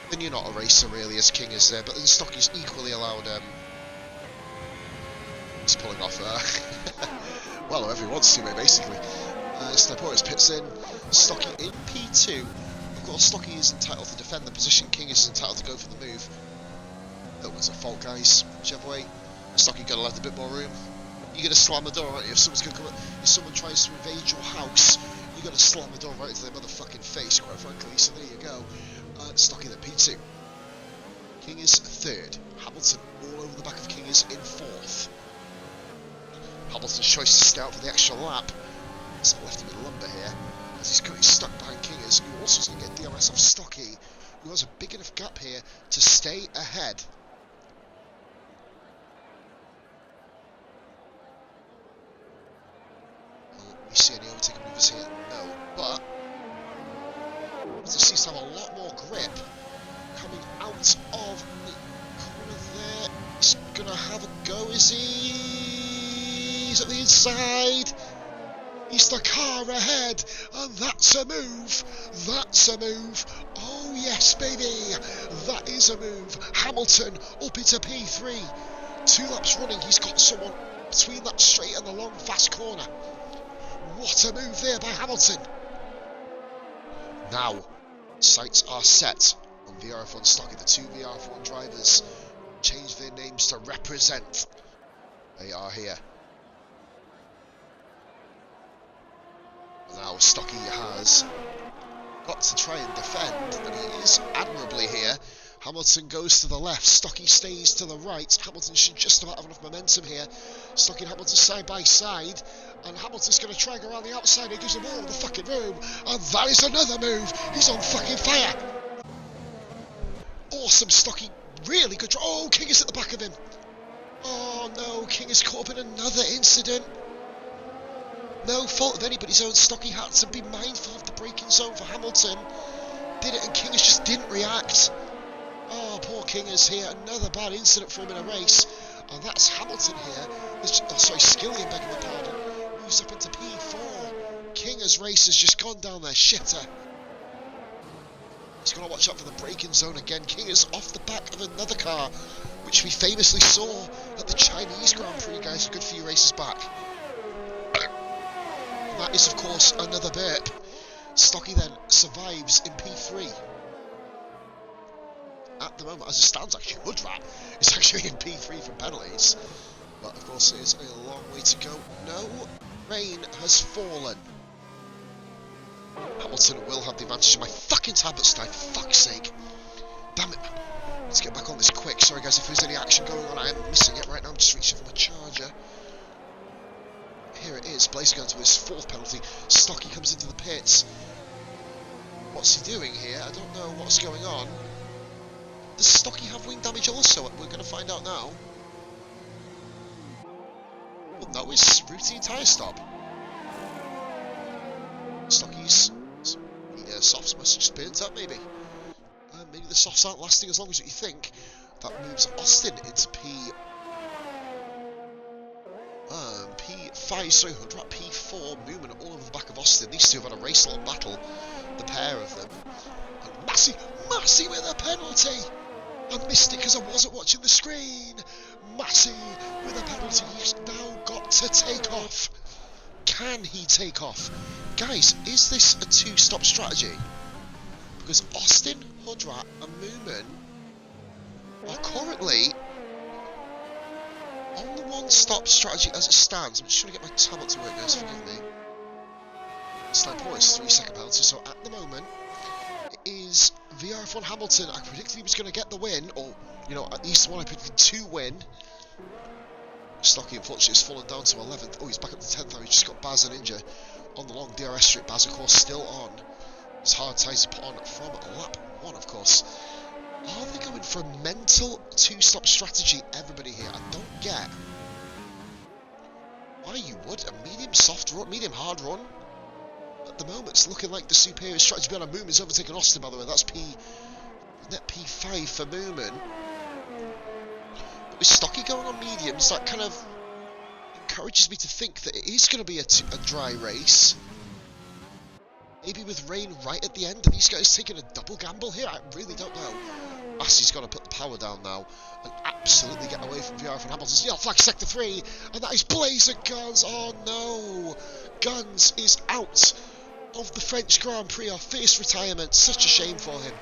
then you're not a racer really, as King is there. But then Stocky's equally allowed. He's pulling off. Well, whoever he wants to, mate, basically. Sniper pits in. Stocky in P2. Of course, Stocky is entitled to defend the position. King is entitled to go for the move. That was a fault, guys. Whichever way. Stocky got to let a bit more room. You're going to slam the door, aren't you? If someone's going to come up, if someone tries to invade your house, you're going to slam the door right into their motherfucking face, quite frankly. So there you go. Stocky then P2. King is 3rd. Hamilton all over the back of King is in 4th. Hamilton's choice to stay out for the extra lap. So left him in lumber here, as he's currently stuck behind Kingers, who also is going to get DRS off Stocky, who has a big enough gap here to stay ahead. Will we see any overtaking maneuvers here? No, but he seems to have a lot more grip coming out of the corner there. He's going to have a go, is he? He's at the inside. He's the car ahead, and that's a move. That's a move. Oh yes, baby, that is a move. Hamilton up into P3. 2 laps running, he's got someone between that straight and the long fast corner. What a move there by Hamilton. Now, sights are set on VRF1 Stocky. The 2 VRF1 drivers change their names to represent. They are here. Now Stocky has got to try and defend, but he is admirably here. Hamilton goes to the left, Stocky stays to the right. Hamilton should just about have enough momentum here. Stocky and Hamilton side by side, and Hamilton's going to try and go around the outside. He gives him all the fucking room, and that is another move. He's on fucking fire. Awesome, Stocky, really good. Oh, King is at the back of him. Oh no, King is caught up in another incident. No fault of anybody's own. Stocky had to be mindful of the braking zone for Hamilton. Did it, and Kingers just didn't react. Oh, poor Kingers here. Another bad incident for him in a race. And that's Hamilton here. Skillion, begging my pardon. Moves up into P4. Kingers' race has just gone down their shitter. He's got to watch out for the braking zone again. Kingers off the back of another car, which we famously saw at the Chinese Grand Prix, guys, a good few races back. That is, of course, another burp. Stocky then survives in P3. At the moment, as it stands, actually, Hoodrat is actually in P3 from penalties. But, of course, it is a long way to go. No rain has fallen. Hamilton will have the advantage of my fucking tablet stand, for fuck's sake. Damn it, man. Let's get back on this quick. Sorry, guys, if there's any action going on, I am missing it right now. I'm just reaching for my charger. here it is. Blazer going to his 4th penalty. Stocky comes into the pits. What's he doing here? I don't know what's going on. Does Stocky have wing damage also? We're going to find out now. Well, no, it's routine tyre stop. Stocky's softs must have just burnt up, maybe. Maybe the softs aren't lasting as long as you think. That moves Austin into P5, sorry, Hood Rat P4, movement all over the back of Austin. These two have had a race-long battle, the pair of them. And Massey with a penalty! I missed it because I wasn't watching the screen. Massey with a penalty. He's now got to take off. Can he take off? Guys, is this a 2-stop strategy? Because Austin, Hood Rat and Moomin are currently on the 1-stop strategy as it stands. I'm just trying to get my tablet to work, guys, forgive me. Sniper is 3-second penalty, so at the moment it is VRF1 Hamilton. I predicted he was going to get the win, or, you know, at least one I predicted to win. Stocky, unfortunately, has fallen down to 11th. Oh, he's back up to 10th now. He's just got Baz and Ninja on the long DRS strip. Baz, of course, still on. His hard tyres he put on from lap 1, of course. Are they going for a mental 2-stop strategy, everybody here? I don't get why you would. A medium soft run, medium hard run. At the moment, it's looking like the superior strategy. Beyond Moomin's overtaken Austin, by the way. That's net P5 for Moomin. But with Stocky going on mediums, that kind of encourages me to think that it is going to be a dry race. Maybe with rain right at the end. Are these guys taking a double gamble here? I really don't know. Massey's got to put the power down now and absolutely get away from VRF and Hamilton's yellow flag sector 3, and that is Blazer Guns. Oh no, Guns is out of the French Grand Prix, our first retirement. Such a shame for him.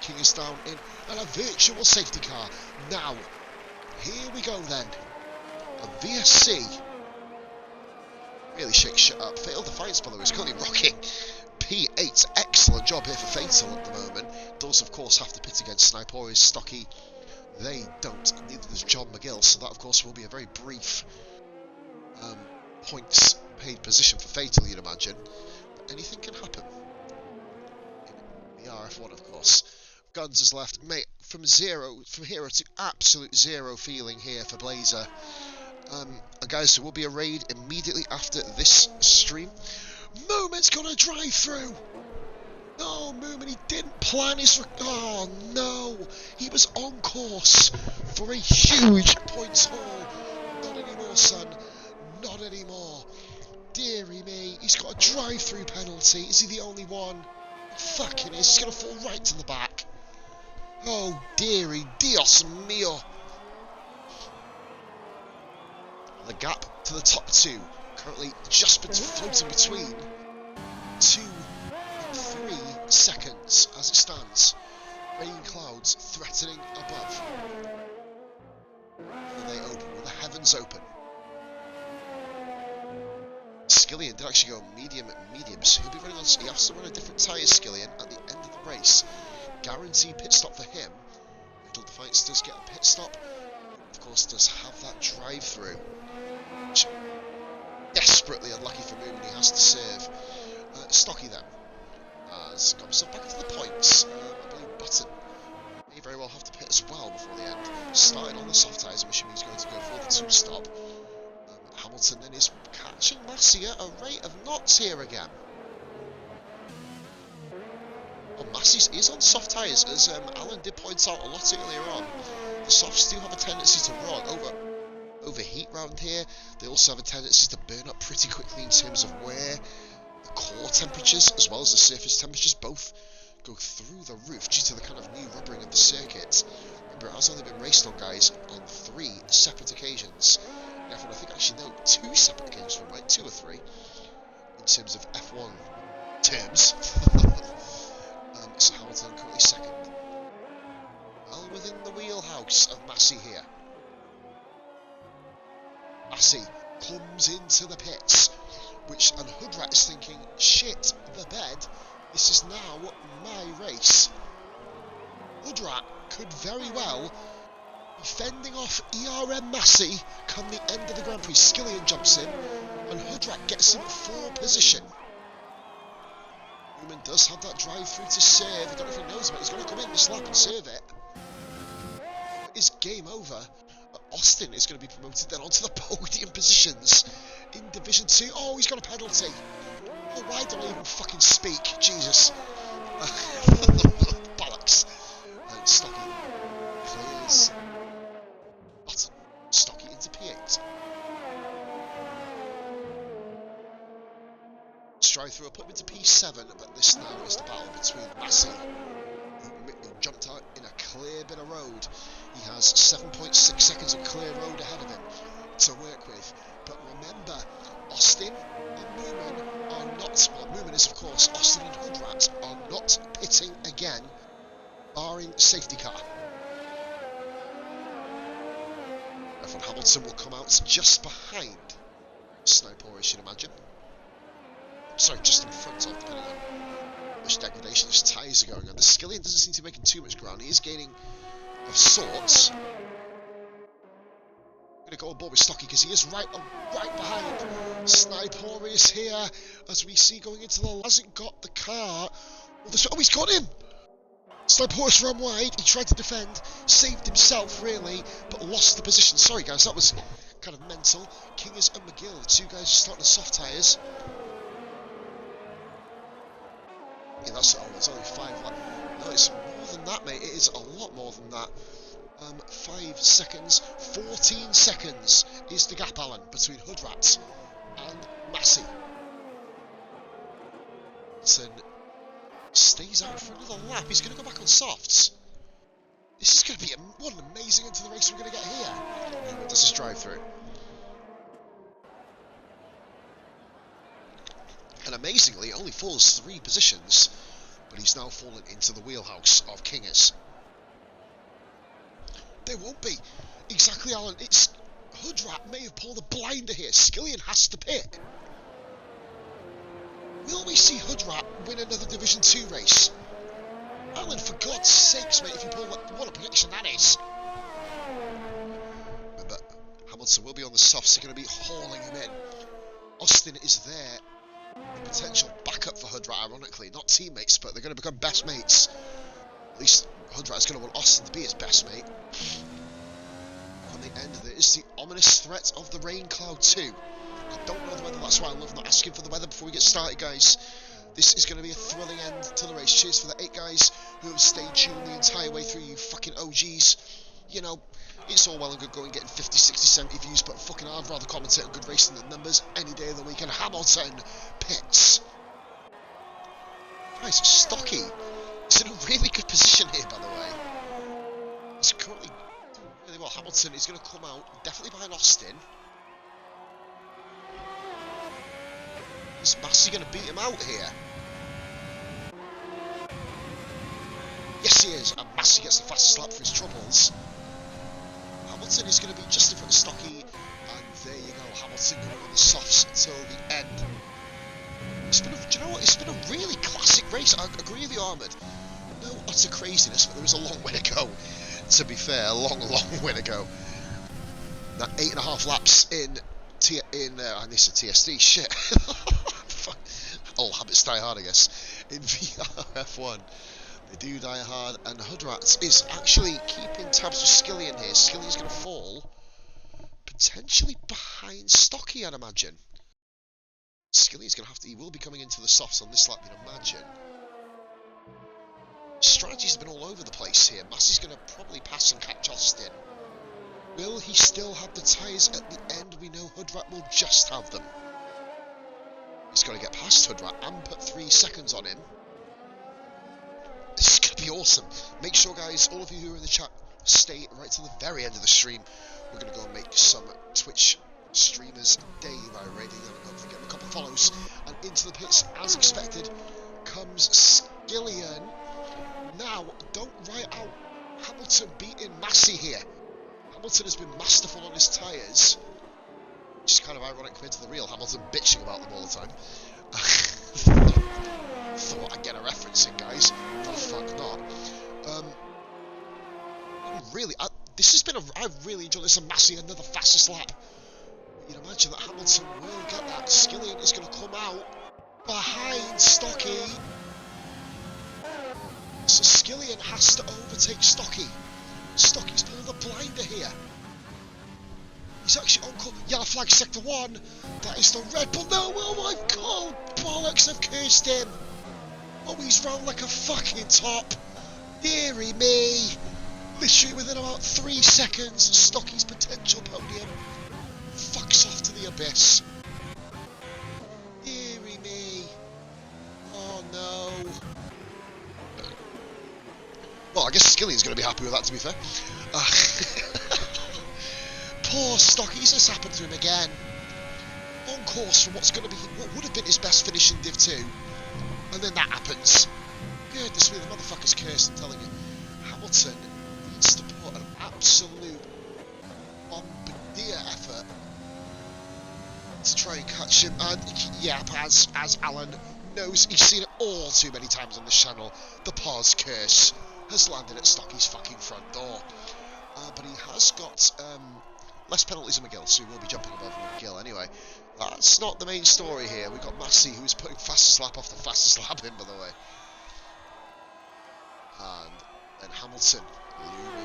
King is down in a virtual safety car. Now, here we go then. A VSC. Really shake shit up. Fatal Defiance, by the way, is currently rocking. P8, excellent job here for Fatal at the moment. Does, of course, have to pit against Sniper, Stocky. They don't, and neither does John McGill, so that, of course, will be a very brief points paid position for Fatal, you'd imagine. But anything can happen. In the VRF1, of course. Guns is left, mate, from hero to absolute zero feeling here for Blazer. Guys, there will be a raid immediately after this stream. Moomin's gonna drive through. No, Moomin, he didn't plan his. Oh no, he was on course for a huge points haul. Not anymore, son. Not anymore. Deary me, he's got a drive-through penalty. Is he the only one? Fucking is. He's gonna fall right to the back. Oh dearie, Dios mío. The gap to the top 2 currently just floating between 2 and 3 seconds as it stands. Rain clouds threatening above. Will they open? Will the heavens open? Skillian did actually go mediums. He'll be running on. He has to run a different tyre, Skillian, at the end of the race. Guaranteed pit stop for him. Fatal Defiance does get a pit stop. Of course, does have that drive-through. Which, desperately unlucky for Moomin, he has to serve. Stocky then has got himself back into the points. I believe Button may very well have to pit as well before the end. Starting on the soft tyres, I'm assuming he's going to go for the 2-stop. Hamilton then is catching Massey at a rate of knots here again. Oh, Massey is on soft tyres, as Alan did point out a lot earlier on. The softs do have a tendency to run overheat round here. They also have a tendency to burn up pretty quickly in terms of wear. The core temperatures as well as the surface temperatures both go through the roof due to the kind of new rubbering of the circuit. Remember, it has only been raced on, guys, on 3 separate occasions. F1, I think actually no, 2 separate occasions from right, 2 or 3 in terms of F1 terms. So Hamilton currently second. Well within the wheelhouse of Massey here. Massey comes into the pits, and Hood Rat is thinking, shit the bed, this is now my race. Hood Rat could very well fending off ERM Massey come the end of the Grand Prix. Skillian jumps in, and Hudrat gets him full position. Newman does have that drive through to save. I don't know if he knows about it. He's going to come in this lap and save it. It's game over. Austin is going to be promoted then onto the podium positions in Division 2. Oh, he's got a penalty. Oh, why don't I even fucking speak? Jesus. Bollocks. And Stocky clears. Button. Stocky into P8. Stride through, I'll put him into P7, but this now is the battle between Massey, who jumped out in a clear bit of road. He has 7.6 seconds of clear road ahead of him to work with. But remember, Austin and Newman are not, well, Newman is of course, Austin and Hudrat are not pitting again, barring safety car. Therefore Hamilton will come out just behind Snowball, you should imagine. Sorry, just in front of, depending on which degradation his tyres are going on. The Skillian doesn't seem to be making too much ground. He is gaining of sorts. I'm going to go on board with Stocky because he is right behind. Snipor is here, as we see going into the... Hasn't got the car. Oh, he's got him! Snipor's run wide. He tried to defend, saved himself really, but lost the position. Sorry guys, that was kind of mental. Kingers and McGill, the two guys are starting the soft tyres. Yeah, that's all. There's only 5 left. No, it's more than that, mate. It is a lot more than that. 5 seconds, 14 seconds is the gap, Alan, between Hudrat and Massey. Hudson stays out for another lap. He's going to go back on softs. This is going to be what an amazing end to the race we're going to get here. Newman does his drive through. And amazingly, it only falls 3 positions, but he's now fallen into the wheelhouse of Kingers. There won't be. Exactly, Alan. It's Hudrat may have pulled a blinder here. Skillian has to pit. Will we see Hudrat win another Division 2 race? Alan, for God's sakes, mate, if you pull what a prediction that is. Remember, Hamilton will be on the softs. They're going to be hauling him in. Austin is there. Potential backup for Hudrat, ironically, not teammates, but they're going to become best mates. At least Hudrat is going to want Austin to be his best mate. On the end of it is the ominous threat of the rain cloud 2. I don't know the weather, that's why I love not asking for the weather before we get started, guys. This is going to be a thrilling end to the race. Cheers for the 8 guys who have stayed tuned the entire way through, you fucking OGs. You know, it's all well and good going getting 50, 60, 70 views, but fucking I'd rather commentate on good racing than numbers any day of the week. And Hamilton pits. Guys, Stocky is in a really good position here, by the way. He's currently doing really well. Hamilton is going to come out definitely behind Austin. Is Massey going to beat him out here? Yes, he is. And Massey gets the fastest lap for his troubles. Hamilton is going to be just in front of Stocky, and there you go, Hamilton going on the softs until the end. Do you know what? It's been a really classic race. I agree with you, Ahmed. No utter craziness, but there is a long way to go. To be fair, a long way to go. That 8.5 laps in I need some TSD. Shit. Old habits die hard, I guess. In VRF1. They do die hard, and Hudrat is actually keeping tabs with Skillian here. Skillian's going to fall, potentially behind Stocky, I'd imagine. Skillian's going to have to, he will be coming into the softs on this lap, you'd imagine. Strategies have been all over the place here. Massey's going to probably pass and catch Austin. Will he still have the tyres at the end? We know Hudrat will just have them. He's got to get past Hudrat and put 3 seconds on him. This is going to be awesome. Make sure, guys, all of you who are in the chat, stay right to the very end of the stream. We're going to go and make some Twitch streamers day by rating them. Don't forget a couple of follows. And into the pits, as expected, comes Skillian. Now, don't write out Hamilton beating Massey here. Hamilton has been masterful on his tyres. Which is kind of ironic compared to the real Hamilton bitching about them all the time. Thought I'd get a reference in, guys. The fuck not. Really, This has been I've really enjoyed this. And Massey, another fastest lap. You'd imagine that Hamilton will get that. Skillian is going to come out behind Stocky. So Skillian has to overtake Stocky. Stocky's pulled the blinder here. He's actually on call. Yellow flag, sector 1. That is the Red Bull. No, oh my god! Bollocks, I've cursed him. Oh, he's round like a fucking top. Deary me. Literally within about 3 seconds, Stocky's potential podium fucks off to the abyss. Deary me. Oh no. Well, I guess Skillian's going to be happy with that, to be fair. Poor Stockies, this happened to him again. On course from what would have been his best finish in Div 2. And then that happens. Goodness me, the motherfucker's cursed, I'm telling you. Hamilton needs to put an absolute bombardier effort to try and catch him. And yeah, as Alan knows, he's seen it all too many times on this channel, the pause curse has landed at Stocky's fucking front door. But he has got less penalties than McGill, so he will be jumping above McGill anyway. That's not the main story here. We've got Massey, who's putting fastest lap off the fastest lap in, by the way. And then Hamilton looming in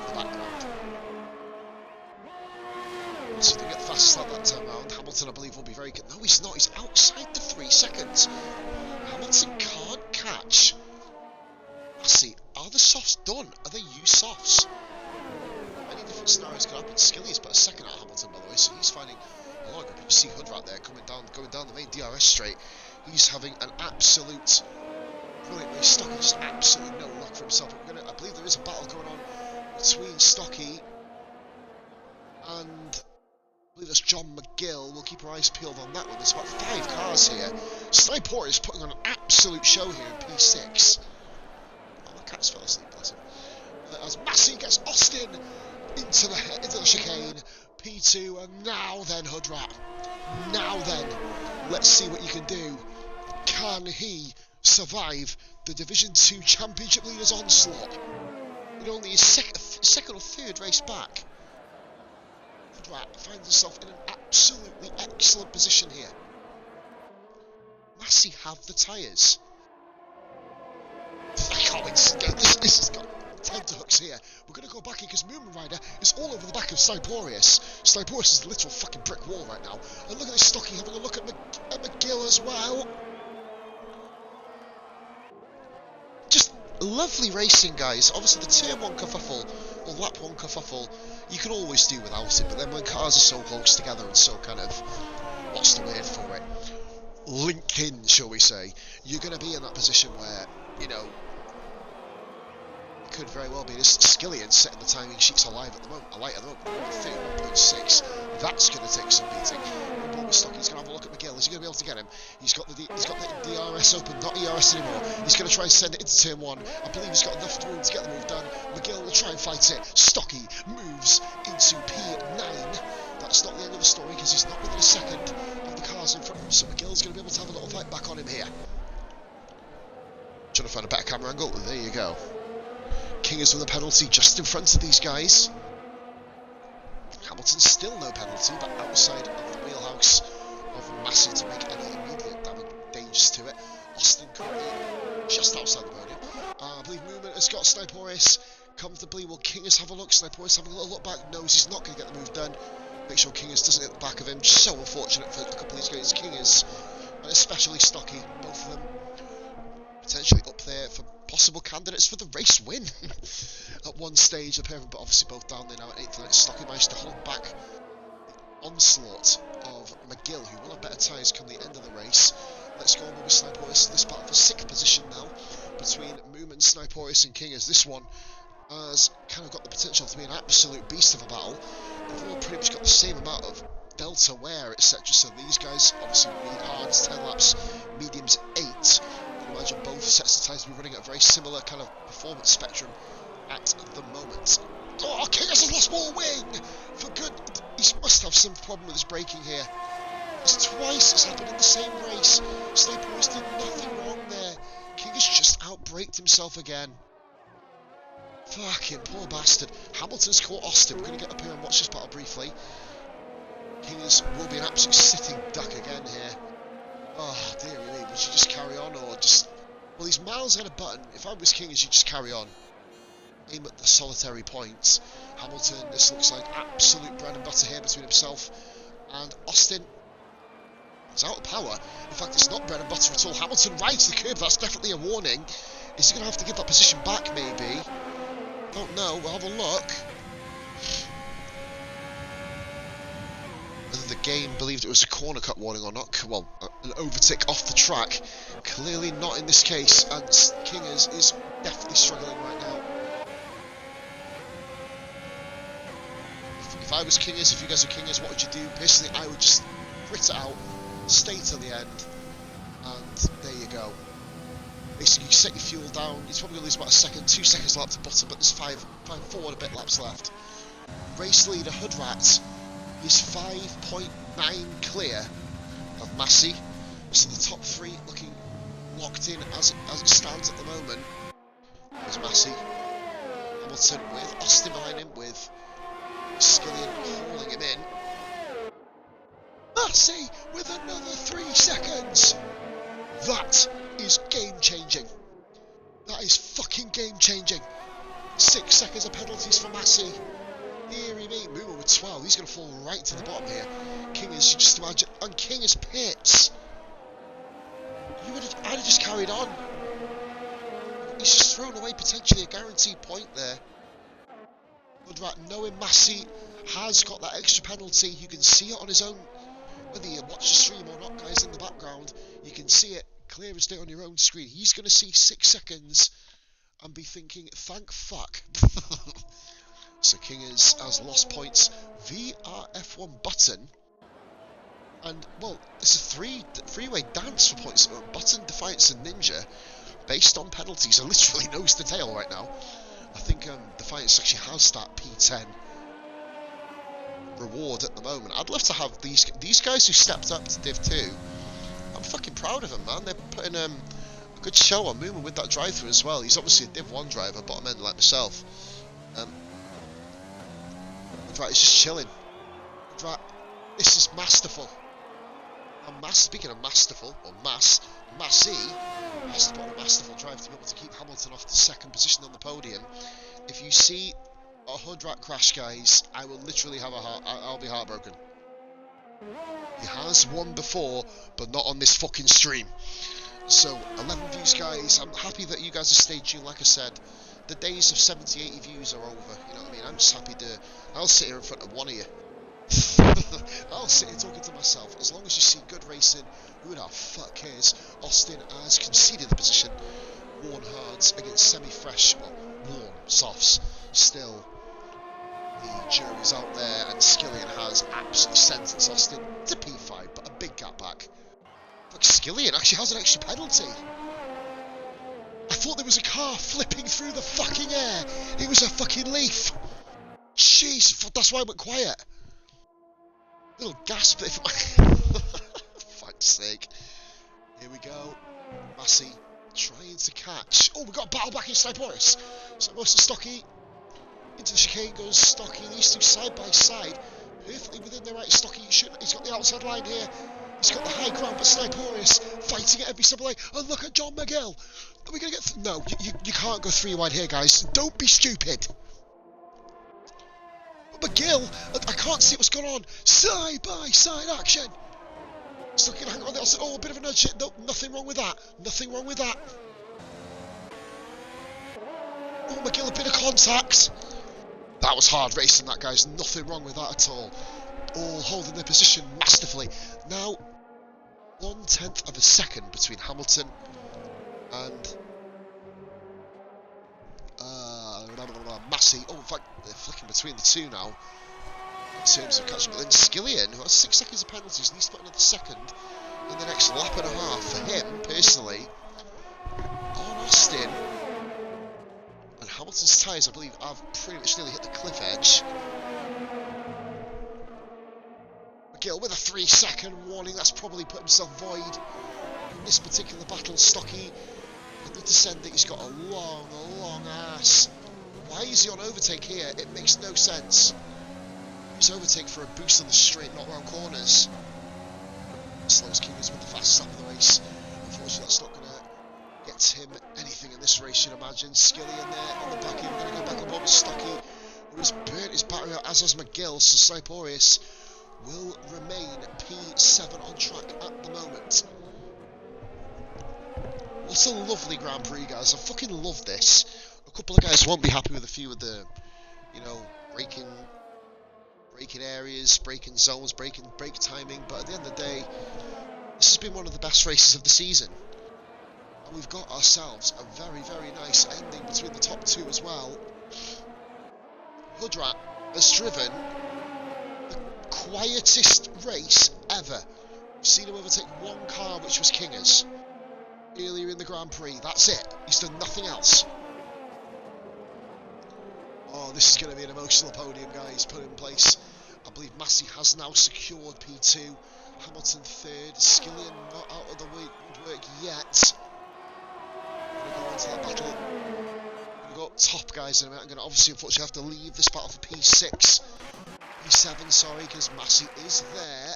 the background. So they get the fastest lap that time round. Hamilton, I believe, will be very good. No, he's not. He's outside the 3 seconds. Hamilton can't catch Massey. Are the softs done? Are they used softs? Many different scenarios can happen. Skilly is but a second at Hamilton, by the way, so he's finding a lot of good. You see Hood right there going down the main DRS straight. He's having an absolute brilliant race. Stocky just absolutely no luck for himself. I believe there is a battle going on between Stocky and I believe that's John McGill. We'll keep our eyes peeled on that one. There's about 5 cars here. Sniper is putting on an absolute show here in P6. Oh, the cat's fell asleep, bless him. As Massey gets Austin into the chicane. P2, and now then, Hoodrat. Now then, let's see what you can do. Can he survive the Division 2 Championship Leaders onslaught? In only his second or third race back. Hoodrat finds himself in an absolutely excellent position here. Massey have the tyres. I can't wait to get this. This has got tenterhooks here. We're going to go back here because Moomin Rider is all over the back of Sniporius. Sniporius is a literal fucking brick wall right now. And look at this Stocky having a look at McGill as well. Just lovely racing, guys. Obviously, the Turn 1 kerfuffle, or Lap 1 kerfuffle, you can always do without it. But then when cars are so close together and so kind of, what's the word for it? Linked in, shall we say. You're going to be in that position where, you know, could very well be this Skillian setting the timing sheets alive at the moment. 31.6. That's going to take some beating. Stocky's going to have a look at McGill. Is he going to be able to get him? He's got the DRS open, not ERS anymore. He's going to try and send it into turn 1. I believe he's got enough room to get the move done. McGill will try and fight it. Stocky moves into P9. That's not the end of the story because he's not within a second of the cars in front of him. So McGill's going to be able to have a little fight back on him here. Trying to find a better camera angle. There you go. King is with a penalty just in front of these guys. Hamilton still no penalty, but outside of the wheelhouse of Massey to make any immediate dangers to it. Austin currently just outside the podium. I believe Movement has got Sniporius comfortably. Will Kingers have a look? Sniporius having a little look back. Knows he's not going to get the move done. Make sure Kingers doesn't hit the back of him. So unfortunate for a couple of these guys. Kingers, and especially Stocky, both of them potentially up there for possible candidates for the race win. At one stage, a pair of them, but obviously both down there now at 8th, and Stocky managed to hold back the onslaught of McGill, who will have better tyres come the end of the race. Let's go on with Sniporius. This battle for 6th position now between Moomin, Sniporius and Kingers. This one has kind of got the potential to be an absolute beast of a battle. They've all pretty much got the same amount of delta wear, etc. So these guys obviously need hards 10 laps, mediums 8. I imagine both sets of tyres will be running at a very similar kind of performance spectrum at the moment. Oh, Kingers has lost more wing! For good, he must have some problem with his braking here. It's twice it's happened in the same race. Sniporius did nothing wrong there. Kingers just outbraked himself again. Fucking poor bastard. Hamilton's caught Austin. We're going to get up here and watch this battle briefly. Kingers will be an absolute sitting duck again here. Oh, dear me. Would you just carry on or just... Well, he's miles ahead of button. If I was Kingers, you'd just carry on. Aim at the solitary points. Hamilton, this looks like absolute bread and butter here between himself and Austin. He's out of power. In fact, it's not bread and butter at all. Hamilton rides the curb. That's definitely a warning. Is he going to have to give that position back, maybe? Don't know. We'll have a look. Whether the game believed it was a corner cut warning or not. Well, an overtake off the track. Clearly not in this case. And Kingers is definitely struggling right now. If I was Kingers, if you guys are Kingers, what would you do? Personally, I would just grit it out, stay till the end, and there you go. Basically, you set your fuel down. He's probably going to lose about a second, 2 seconds lap to bottom, but there's 5 forward a bit laps left. Race leader Hoodrat is 5.9 clear of Massey. So the top 3 looking locked in as it stands at the moment. There's Massey, Hamilton with Austin behind him, with Skillian hauling him in. Massey with another 3 seconds. That is game changing. That is fucking game changing. 6 seconds of penalties for Massey. Deary me, Moomer with 12. He's going to fall right to the bottom here. Kingers, you just imagine, and Kingers pits. I'd have just carried on. He's just thrown away potentially a guaranteed point there. Hoodrat, knowing Massey has got that extra penalty, you can see it on his own. Whether you watch the stream or not, guys, in the background, you can see it clear as day on your own screen. He's going to see 6 seconds and be thinking, thank fuck. So Kingers has lost points. VRF1 button. And, well, it's a three-way dance for points. Button, Defiance and Ninja, based on penalties, are literally nose to tail right now. I think Defiance actually has that P10 reward at the moment. I'd love to have these guys who stepped up to Div 2. I'm fucking proud of them, man. They're putting a good show on Moomer with that drive-through as well. He's obviously a Div 1 driver, bottom end like myself. Drat is just chilling. Drat, this is masterful. And speaking of masterful, or Massey has to put a masterful drive to be able to keep Hamilton off the second position on the podium. If you see a Hoodrat crash, guys, I will literally have I'll be heartbroken. He has won before, but not on this fucking stream. So 11 views, guys. I'm happy that you guys have stayed tuned. Like I said, the days of 70, 80 views are over. You know what I mean? I'm just happy I'll sit here in front of one of you. I'll sit here talking to myself. As long as you see good racing, who the fuck cares? Austin has conceded the position. Warn hards against semi-fresh, well, warm softs. Still, the jury's out there, and Skillian has absolutely sentenced Austin to P5, but a big gap back. But Skillian actually has an extra penalty. I thought there was a car flipping through the fucking air. It was a fucking leaf. Jeez, that's why I went quiet. Little gasp if fuck's sake. Here we go. Massey trying to catch. Oh, we got a battle back in Sniporis. So most of Stocky. Into the chicane goes Stocky. These two side by side. Perfectly within their right. Stocky, he's got the outside line here. He's got the high ground, but Sniporis fighting at every step of the way. And look at John McGill. Are we going to get... No, you can't go 3 wide here, guys. Don't be stupid. McGill, I can't see what's going on. Side by side action. Still going to hang on there. Oh, a bit of a nudge. No, nothing wrong with that. Nothing wrong with that. Oh, McGill, a bit of contact. That was hard racing, that, guys. Nothing wrong with that at all. All holding their position masterfully. Now, 1/10 of a second between Hamilton and Massey. Oh, in fact, they're flicking between the two now in terms of catching. But then Skillian, who has 6 seconds of penalties, needs to put another second in the next lap and a half for him, personally. On Austin. And Hamilton's tyres, I believe, have pretty much nearly hit the cliff edge. McGill with a 3-second warning. That's probably put himself void in this particular battle. Stocky in the descent, he's got a long ass Why is he on overtake here? It makes no sense. Use overtake for a boost on the straight, not round corners. Slows Kingers with the fastest lap of the race. Unfortunately, that's not going to get him anything in this race, you'd imagine. Skilly in there on the back end. We're going to go back and forth with Stocky, who has burnt his battery out, as has McGill. So Sniporius will remain P7 on track at the moment. What a lovely Grand Prix, guys. I fucking love this. A couple of guys won't be happy with a few of the, you know, braking areas, braking zones, brake timing, but at the end of the day, this has been one of the best races of the season. And we've got ourselves a very, very nice ending between the top two as well. Hoodrat has driven the quietest race ever. We've seen him overtake one car, which was Kingers, earlier in the Grand Prix. That's it. He's done nothing else. Oh, this is going to be an emotional podium, guys, put in place. I believe Massey has now secured P2. Hamilton third. Skillian not out of the woodwork yet. I'm going to go into that battle. I'm going to go up top, guys, in a minute. I'm going to obviously, unfortunately, have to leave this battle for P6. P7, sorry, because Massey is there.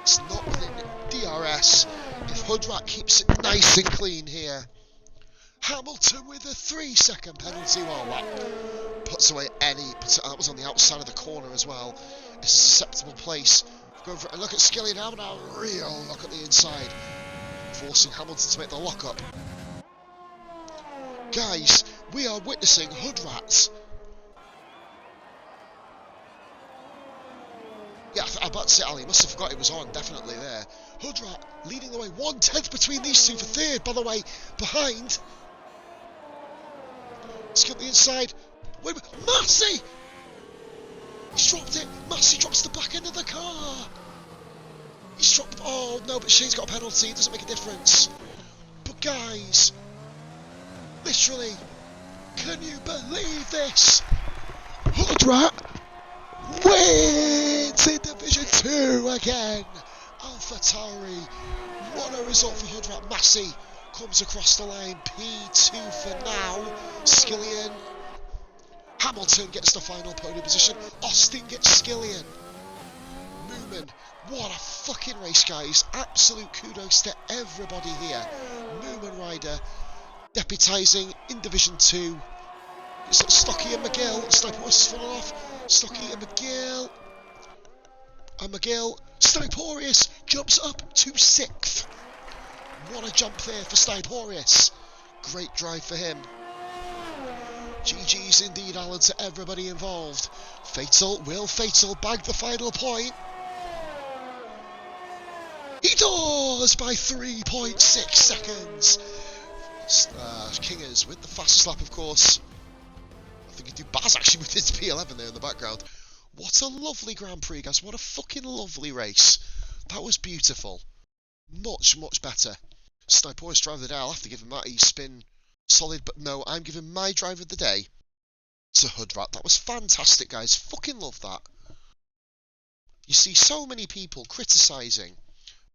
It's not within DRS. If Hoodrat keeps it nice and clean here. Hamilton with a 3-second penalty. Well, that puts away any. That was on the outside of the corner as well. It's a susceptible place. Going for a look at Skilly and having a real look at the inside, forcing Hamilton to make the lock up. Guys, we are witnessing Hoodrats. Yeah, I'm about to say, Ali, must have forgot it was on, definitely there. Hoodrat leading the way, 1/10 between these two for third, by the way, behind. Let's get the inside. Wait a minute, Massey! He's dropped it. Massey drops the back end of the car. He's dropped. Oh no, but Shane's got a penalty. It doesn't make a difference. But guys, literally, can you believe this? Hoodrat wins in Division 2 again. AlphaTauri. What a result for Hoodrat. Massey comes across the line. P2 for now. Skillian. Hamilton gets the final podium position. Austin gets Skillian. Moomin. What a fucking race, guys. Absolute kudos to everybody here. Moomin Rider deputising in Division 2. It's Stocky and McGill. Sniporius has fallen off. Stocky and McGill. And McGill. Sniporius jumps up to 6th. What a jump there for Sniporius. Great drive for him. GG's indeed, Alan, to everybody involved. Fatal, will Fatal bag the final point? He does by 3.6 seconds. Kingers with the fastest lap, of course. I think he'd do Baz actually with his P11 there in the background. What a lovely Grand Prix, guys. What a fucking lovely race. That was beautiful. Much, much better. Sniporius driver of the day. I'll have to give him that. He's spin solid, but no, I'm giving my driver of the day to Hoodrat. That was fantastic, guys. Fucking love that. You see so many people criticising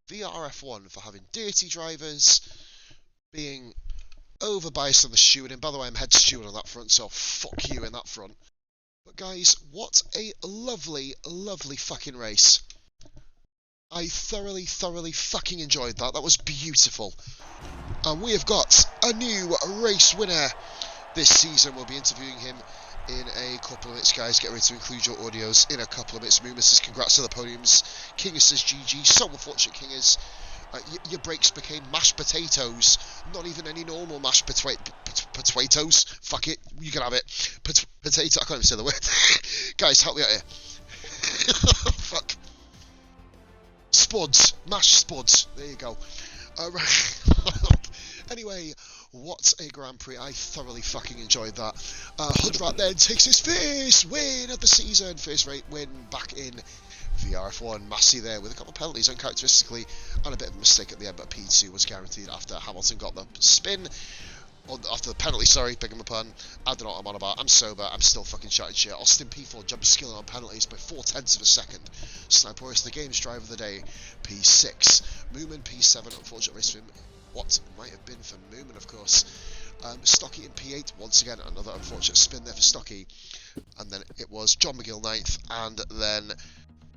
VRF1 for having dirty drivers, being over-biased on the stewarding. By the way, I'm head steward on that front, so fuck you in that front. But guys, what a lovely, lovely fucking race. I thoroughly, thoroughly fucking enjoyed that. That was beautiful. And we have got a new race winner this season. We'll be interviewing him in a couple of minutes, guys. Get ready to include your audios in a couple of minutes. Moomis says congrats to the podiums. Kingers says GG. So unfortunate, Kingers. Your brakes became mashed potatoes. Not even any normal mashed potatoes. Fuck it. You can have it. Potato. I can't even say the word. Guys, help me out here. Fuck. Spuds. Mashed spuds. There you go. Right. Anyway, what a Grand Prix. I thoroughly fucking enjoyed that. Hoodrat then takes his first win of the season. First rate win back in VRF1. Massey there with a couple of penalties uncharacteristically and a bit of a mistake at the end, but P2 was guaranteed after Hamilton got the spin. After the penalty, sorry, begging my pardon. I don't know what I'm on about. I'm sober. I'm still fucking chatting shit. Austin P4 jumps Skilling on penalties by 0.4 of a second. Sniporius, the game's driver of the day, P6. Moomin P7, unfortunate race for him. What might have been for Moomin, of course. Stocky in P8, once again, another unfortunate spin there for Stocky. And then it was John McGill 9th, and then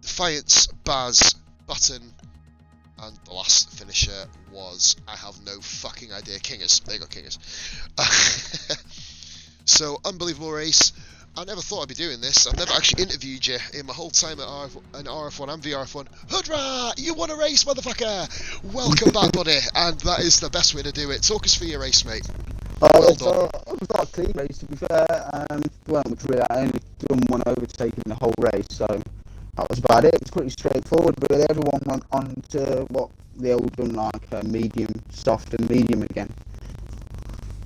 Defiance, Baz, Button, and the last finisher was, I have no fucking idea, Kingers. There you go, Kingers. So, unbelievable race. I never thought I'd be doing this. I've never actually interviewed you in my whole time at RF1 and VRF1. Hoodra! You won a race, motherfucker! Welcome back, buddy. And that is the best way to do it. Talk us through your race, mate. Well done. It was not a clean race, to be fair. Well, really, I only done one overtaking the whole race, so that was about it. It was pretty straightforward, but everyone went on to what they all done, like medium, soft and medium again.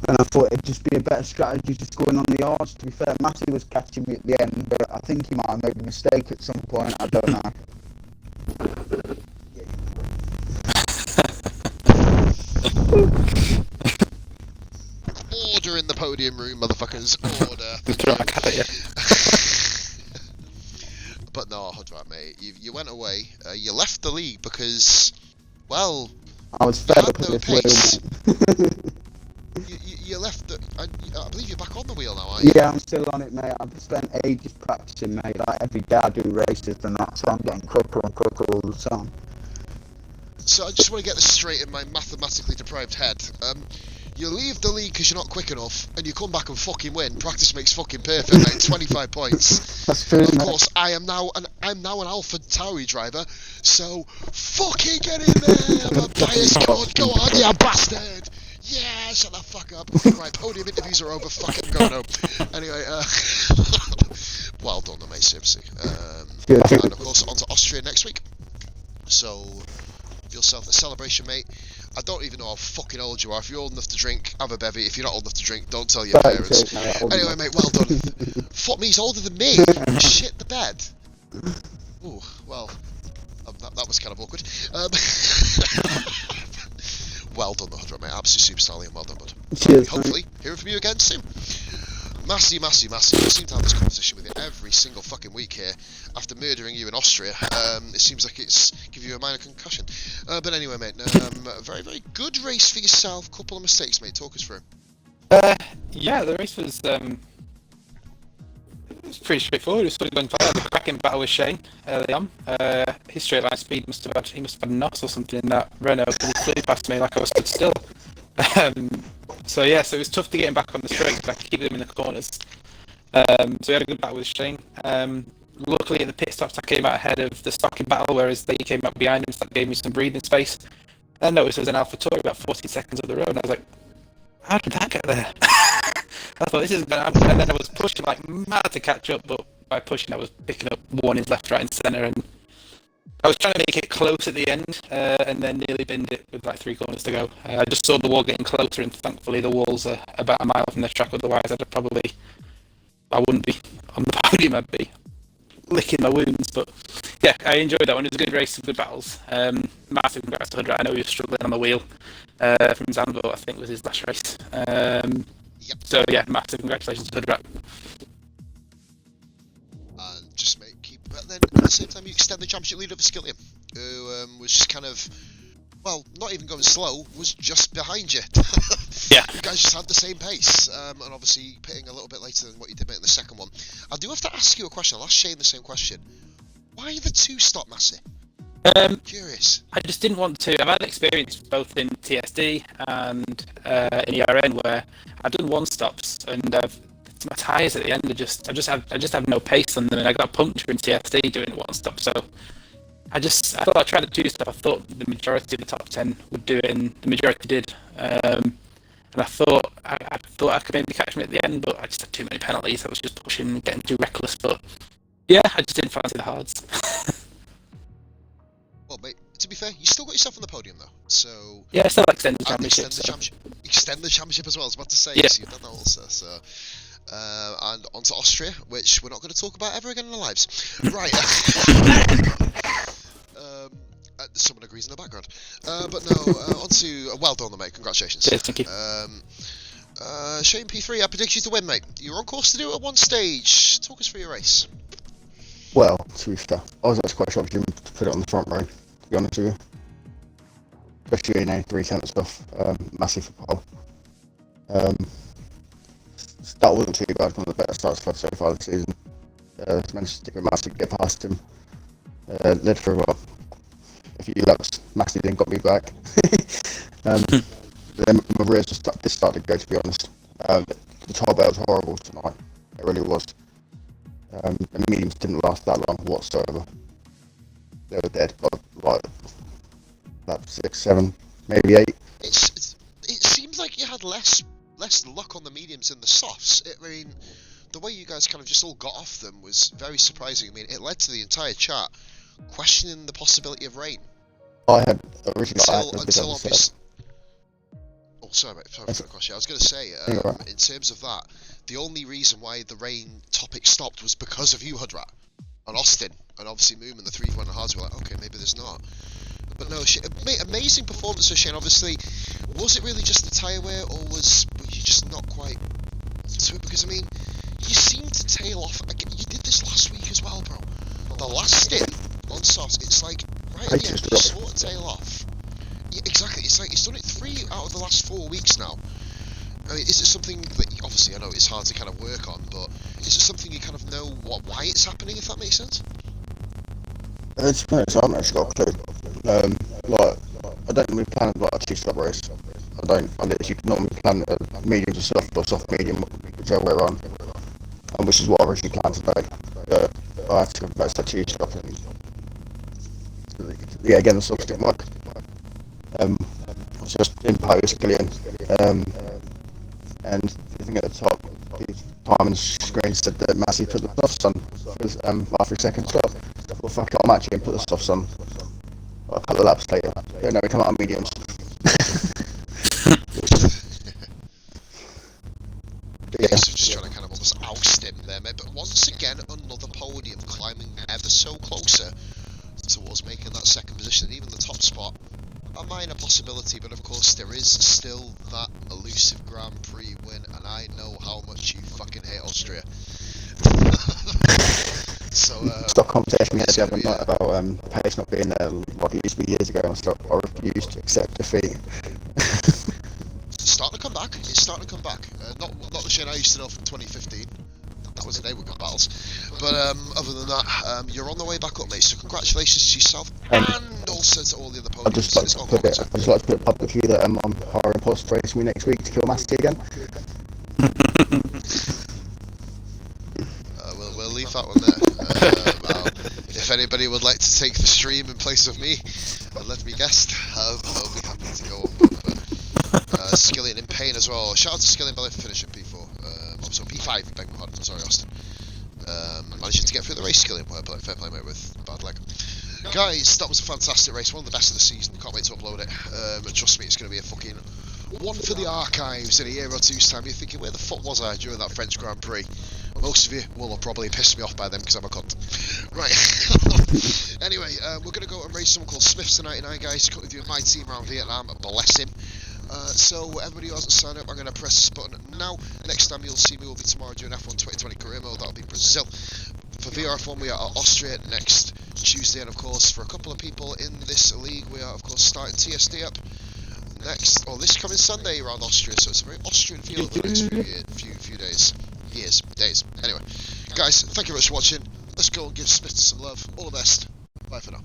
And I thought it'd just be a better strategy just going on the yards. To be fair, Matty was catching me at the end, but I think he might have made a mistake at some point, I don't know. Order in the podium room, motherfuckers. Order. But no, Hoodrat, mate. You went away. You left the league because, well, I was fed up with this wheel. You left the. I believe you're back on the wheel now, aren't you? Yeah, I'm still on it, mate. I've spent ages practicing, mate. Like every day I do races and that, so I'm getting quicker and quicker all the time. So I just want to get this straight in my mathematically deprived head. You leave the league because you're not quick enough, and you come back and fucking win. Practice makes fucking perfect, mate. 25 points. That's true, Of mate. course, I'm now an Alpha Tauri driver, so fucking get in there, my bias code. Go on, you bastard. Yeah, shut the fuck up. Right, podium interviews are over. Fucking go no. Anyway, well done, mate. Seriously. And of course, on to Austria next week. So, give yourself a celebration, mate. I don't even know how fucking old you are. If you're old enough to drink, have a bevy. If you're not old enough to drink, don't tell your parents. Anyway, mate, well done. Fuck me, he's older than me. Shit the bed. Ooh, well, that was kind of awkward. Well done, though, mate. Absolute superstar, and well done, bud. Cheers, hopefully, hearing from you again soon. Massy. We seem to have this conversation with you every single fucking week here. After murdering you in Austria, it seems like it's giving you a minor concussion. But anyway, mate, very, very good race for yourself. Couple of mistakes, mate. Talk us through. Yeah, the race was pretty straightforward. It was sort of going fine. I had a cracking battle with Shane early on. His straight line speed must have had a knots or something in that Renault, because he flew past me like I was stood still. So it was tough to get him back on the straight, but I could keep him in the corners. So we had a good battle with Shane. Luckily at the pit stops I came out ahead of the Stocky battle, whereas they came up behind him, so that gave me some breathing space. I noticed there was an Alpha Tauri about 14 seconds up the road, and I was like, how did that get there? I thought this is going to happen, and then I was pushing like mad to catch up, but by pushing I was picking up warnings left, right and centre, and I was trying to make it close at the end, and then nearly binned it with like 3 corners to go. I just saw the wall getting closer, and thankfully the walls are about a mile from the track, otherwise I wouldn't be on the podium, I'd be licking my wounds. But yeah, I enjoyed that one. It was a good race, some good battles. Massive congrats to Hoodrat. I know he was struggling on the wheel from Zandvoort, I think was his last race. Yep. So yeah, massive congratulations to Hoodrat. And just but then at the same time you extend the championship lead over Skilliam, who was just kind of, well, not even going slow, was just behind you. Yeah. You guys just had the same pace, and obviously pitting a little bit later than what you did in the second one. I do have to ask you a question. I'll ask Shane the same question. Why the 2-stop, Massey? Curious. I just didn't want to. I've had experience both in TSD and in ERN where I've done 1-stops, and my tyres at the end I just have no pace on them, and I got a puncture in TSD doing 1-stop. So I thought I'd try the 2-stop. I thought the majority of the top 10 would do it, and the majority did. And I thought I could maybe catch me at the end, but I just had too many penalties. I was just pushing and getting too reckless. But yeah, I just didn't fancy the hards. Well, mate, to be fair, you still got yourself on the podium, though. So yeah, I still extend the championship. Extend the championship as well. I was about to say, yeah. So you've done that also. So, and on to Austria, which we're not going to talk about ever again in our lives. Right. Someone agrees in the background. But no, on to well done, mate. Congratulations. Cheers, thank you. Shane P3, I predict you to win, mate. You're on course to do it at one stage. Talk us through your race. Well, to be fair, I was actually quite shocked you to put it on the front row, to be honest with you. Especially in A3 10 and stuff. Massive for pole. Start wasn't too bad, one of the better starts for so far this season. Managed to stick with Massey, get past him. Led for a few laps. Massey then got me back. Then my rears just started to go, to be honest. The tire belt was horrible tonight. It really was. The mediums didn't last that long whatsoever. They were dead, like lap 6, 7, maybe 8. It seems like you had less luck on the mediums than the softs. I mean, the way you guys kind of just all got off them was very surprising. I mean, it led to the entire chat questioning the possibility of rain. I had originally until obviously. Oh, sorry for the question. I was going to say, in terms of that, the only reason why the rain topic stopped was because of you, Hudrat, and Austin, and obviously Moom and the 3 and Hards were like, okay, maybe there's not. But no, amazing performance for Shane. Obviously, was it really just the tyre wear, or were you just not quite to it? Because I mean, you seemed to tail off. You did this last week as well, bro. The last stint on softs, it's like right at the end, you sort of tail off. Yeah, exactly. It's like he's done it 3 out of the last 4 weeks now. I mean, is it something that obviously I know it's hard to kind of work on, but is it something you kind of know why it's happening? If that makes sense. To be honest, I haven't actually got a clue. Like, I don't normally plan like a 2-stop race. I literally normally plan a medium to soft or soft medium, whichever way around. Which is what I originally planned today. But I had to convert to 2-stop, and yeah, again the softs didn't work. It's just imposed Gillian. And the thing at the top, the time and screen said that Massey put the softs on after a second stop. Well, fuck it, I'm actually going to put the softs on a couple of laps later. Yeah, no, we come out on mediums. Yeah, so just trying to kind of almost oust him there, mate. But once again, another podium, climbing ever so closer towards making that second position, and even the top spot. A minor possibility, but of course there is still that elusive Grand Prix win, and I know how much you fucking hate Austria. So stop conversation we had the other night about pace not being there like it used to be years ago, and I refused to accept defeat. It's starting to come back. It's starting to come back. Not the Shane I used to know from 2015. That was the day we got battles. But other than that, you're on the way back up, mate. So congratulations to yourself and also to all the other podiums. I'd just like to put it publicly that I'm hiring post racing me next week to kill Massey again. We'll leave that one there. If anybody would like to take the stream in place of me, let me guess, I'll be happy to go on board. But Skillian in pain as well. Shout out to Skillian by the way for finishing P4. So P5, beg your pardon. Sorry, Austin. Managing to get through the race, Skillian. Fair play, mate, with a bad leg. Guys, that was a fantastic race. One of the best of the season. Can't wait to upload it. And trust me, it's going to be a fucking one for the archives in a year or two's time. You're thinking, where the fuck was I during that French Grand Prix? Most of you will have probably pissed me off by then because I'm a cunt. Right. Anyway, we're going to go and race someone called Smiths 99, guys. Cut with you my team around Vietnam. Bless him. So everybody who hasn't signed up, I'm going to press this button now. Next time you'll see me will be tomorrow doing F1 2020 career mode. That'll be Brazil. For VRF1 we are at Austria next Tuesday, and of course for a couple of people in this league we are of course starting TSD up next, or this coming Sunday around Austria. So it's a very Austrian feel for the next few days. Anyway, guys, thank you very much for watching. Let's go and give Smith some love. All the best. Bye for now.